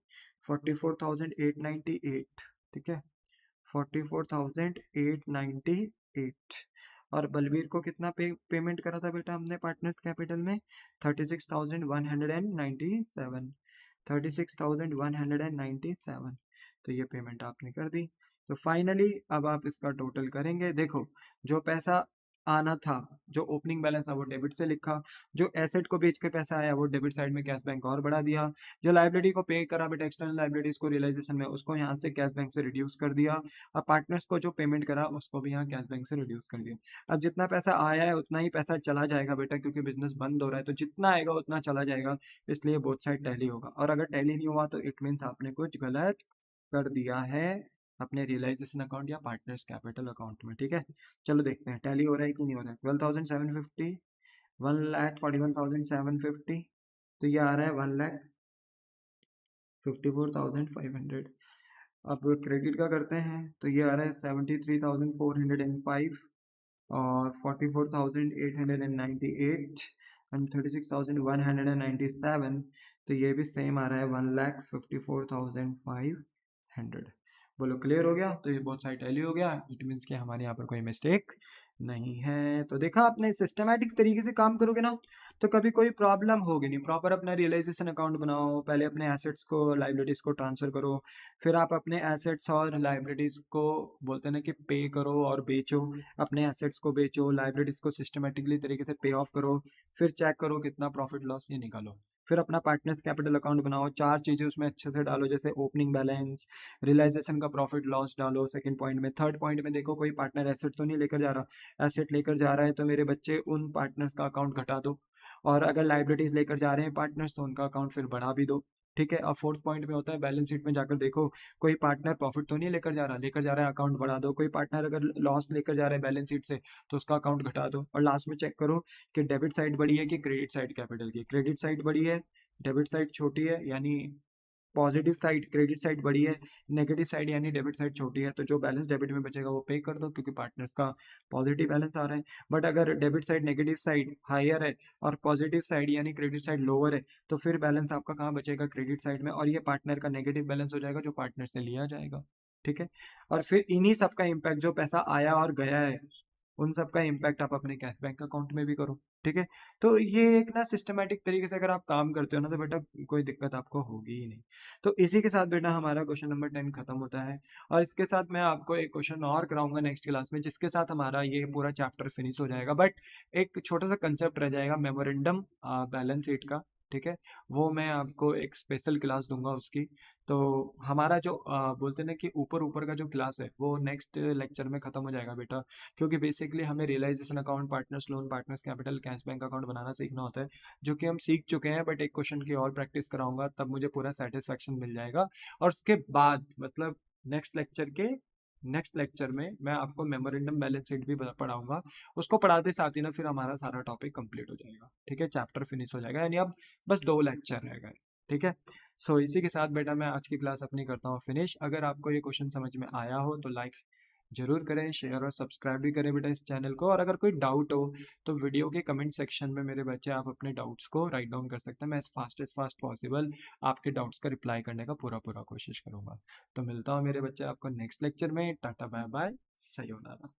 44,898, ठीक है, 44,898। और बलबीर को कितना पेमेंट करा था बेटा हमने पार्टनर्स कैपिटल में, 36,197, 36,197। तो ये पेमेंट आपने कर दी। तो फाइनली अब आप इसका टोटल करेंगे, देखो जो पैसा आना था, जो ओपनिंग बैलेंस था वो डेबिट से लिखा, जो एसेट को बेच के पैसा आया वो डेबिट साइड में कैश बैंक और बढ़ा दिया, जो लाइबिलिटी को पे करा बेटा एक्सटर्नल लाइबिलिटीज को रियलाइजेशन में उसको यहाँ से कैश बैंक से रिड्यूस कर दिया, और पार्टनर्स को जो पेमेंट करा उसको भी यहाँ कैश बैंक से रिड्यूस कर दिया। अब जितना पैसा आया है उतना ही पैसा चला जाएगा बेटा, क्योंकि बिजनेस बंद हो रहा है तो जितना आएगा उतना चला जाएगा, इसलिए बोथ साइड टैली होगा। और अगर टैली नहीं हुआ तो इट मीन्स आपने कुछ गलत कर दिया है अपने रियलाइजेशन अकाउंट या पार्टनर्स कैपिटल अकाउंट में, ठीक है। चलो देखते हैं टैली हो रहा है कि नहीं हो रहा है। 12,750, 1,41,750, तो ये आ रहा है 1,54,500। अब क्रेडिट का करते हैं तो ये आ रहा है 73,405 और 44,898 एंड 36,197। तो ये भी सेम आ रहा है 1,54,500। बोलो क्लियर हो गया, तो ये बहुत सारी टैली हो गया, इट मीन्स कि हमारे यहाँ पर कोई मिस्टेक नहीं है। तो देखा आपने सिस्टमैटिक तरीके से काम करोगे ना तो कभी कोई प्रॉब्लम होगी नहीं। प्रॉपर अपना रियलाइजेशन अकाउंट बनाओ, पहले अपने एसेट्स को लाइबिलिटीज को ट्रांसफर करो, फिर आप अपने एसेट्स और लाइबिलिटीज को बोलते हैं ना कि पे करो और बेचो, अपने एसेट्स को बेचो, लाइबिलिटीज को सिस्टमेटिकली तरीके से पे ऑफ करो, फिर चेक करो कितना प्रॉफिट लॉस ये निकालो, फिर अपना पार्टनर्स कैपिटल अकाउंट बनाओ, चार चीजें उसमें अच्छे से डालो, जैसे ओपनिंग बैलेंस, रियलाइजेशन का प्रॉफिट लॉस डालो सेकंड पॉइंट में, थर्ड पॉइंट में देखो कोई पार्टनर एसेट तो नहीं लेकर जा रहा, एसेट लेकर जा रहा है तो मेरे बच्चे उन पार्टनर्स का अकाउंट घटा दो, और अगर लाइबिलिटीज लेकर जा रहे हैं पार्टनर्स तो उनका अकाउंट फिर बढ़ा भी दो, ठीक है। और फोर्थ पॉइंट में होता है बैलेंस शीट में जाकर देखो कोई पार्टनर प्रॉफिट तो नहीं लेकर जा रहा है अकाउंट बढ़ा दो, कोई पार्टनर अगर लॉस लेकर जा रहा है बैलेंस शीट से तो उसका अकाउंट घटा दो, और लास्ट में चेक करो कि डेबिट साइड बड़ी है कि क्रेडिट साइड कैपिटल की, क्रेडिट साइड बड़ी है, डेबिट साइड छोटी है, यानी पॉजिटिव साइड क्रेडिट साइड बड़ी है, नेगेटिव साइड यानी डेबिट साइड छोटी है, तो जो बैलेंस डेबिट में बचेगा वो पे कर दो क्योंकि पार्टनर्स का पॉजिटिव बैलेंस आ रहा है। बट अगर debit side negative side higher है और पॉजिटिव साइड यानी क्रेडिट साइड लोअर है तो फिर बैलेंस आपका कहाँ बचेगा, क्रेडिट साइड में, और ये पार्टनर का नेगेटिव बैलेंस हो जाएगा जो पार्टनर से लिया जाएगा, ठीक है। और फिर इन्हीं सब का इम्पैक्ट जो पैसा आया और गया है उन सब का इम्पैक्ट आप अपने कैश बैंक अकाउंट में भी करो, ठीक है। तो ये एक ना सिस्टमेटिक तरीके से अगर आप काम करते हो ना तो बेटा कोई दिक्कत आपको होगी ही नहीं। तो इसी के साथ बेटा हमारा क्वेश्चन नंबर 10 खत्म होता है, और इसके साथ मैं आपको एक क्वेश्चन और कराऊंगा नेक्स्ट क्लास में जिसके साथ हमारा ये पूरा चैप्टर फिनिश हो जाएगा, बट एक छोटा सा कंसेप्ट रह जाएगा मेमोरेंडम बैलेंस शीट का, ठीक है। वो मैं आपको एक स्पेशल क्लास दूंगा उसकी। तो हमारा जो बोलते हैं ना कि ऊपर ऊपर का जो क्लास है वो नेक्स्ट लेक्चर में खत्म हो जाएगा बेटा, क्योंकि बेसिकली हमें realisation account, partners loan, partners capital, cash bank account बनाना सीखना होता है, जो कि हम सीख चुके हैं, बट एक क्वेश्चन की और प्रैक्टिस कराऊंगा तब मुझे पूरा सेटिस्फेक्शन मिल जाएगा। और उसके बाद मतलब नेक्स्ट लेक्चर में मैं आपको मेमोरेंडम बैलेंस शीट भी पढ़ाऊंगा, उसको पढ़ाते साथ ही ना फिर हमारा सारा टॉपिक कंप्लीट हो जाएगा, ठीक है, चैप्टर फिनिश हो जाएगा, यानी अब बस 2 लेक्चर रह गए, ठीक है। सो इसी के साथ बेटा मैं आज की क्लास अपनी करता हूँ फिनिश। अगर आपको ये क्वेश्चन समझ में आया हो तो लाइक जरूर करें, शेयर और सब्सक्राइब भी करें बेटा इस चैनल को, और अगर कोई डाउट हो तो वीडियो के कमेंट सेक्शन में मेरे बच्चे आप अपने डाउट्स को राइट डाउन कर सकते हैं, मैं एज फास्ट पॉसिबल आपके डाउट्स का रिप्लाई करने का पूरा पूरा कोशिश करूंगा। तो मिलता हूँ मेरे बच्चे आपको नेक्स्ट लेक्चर में, टाटा बाय बाय, सयोनारा।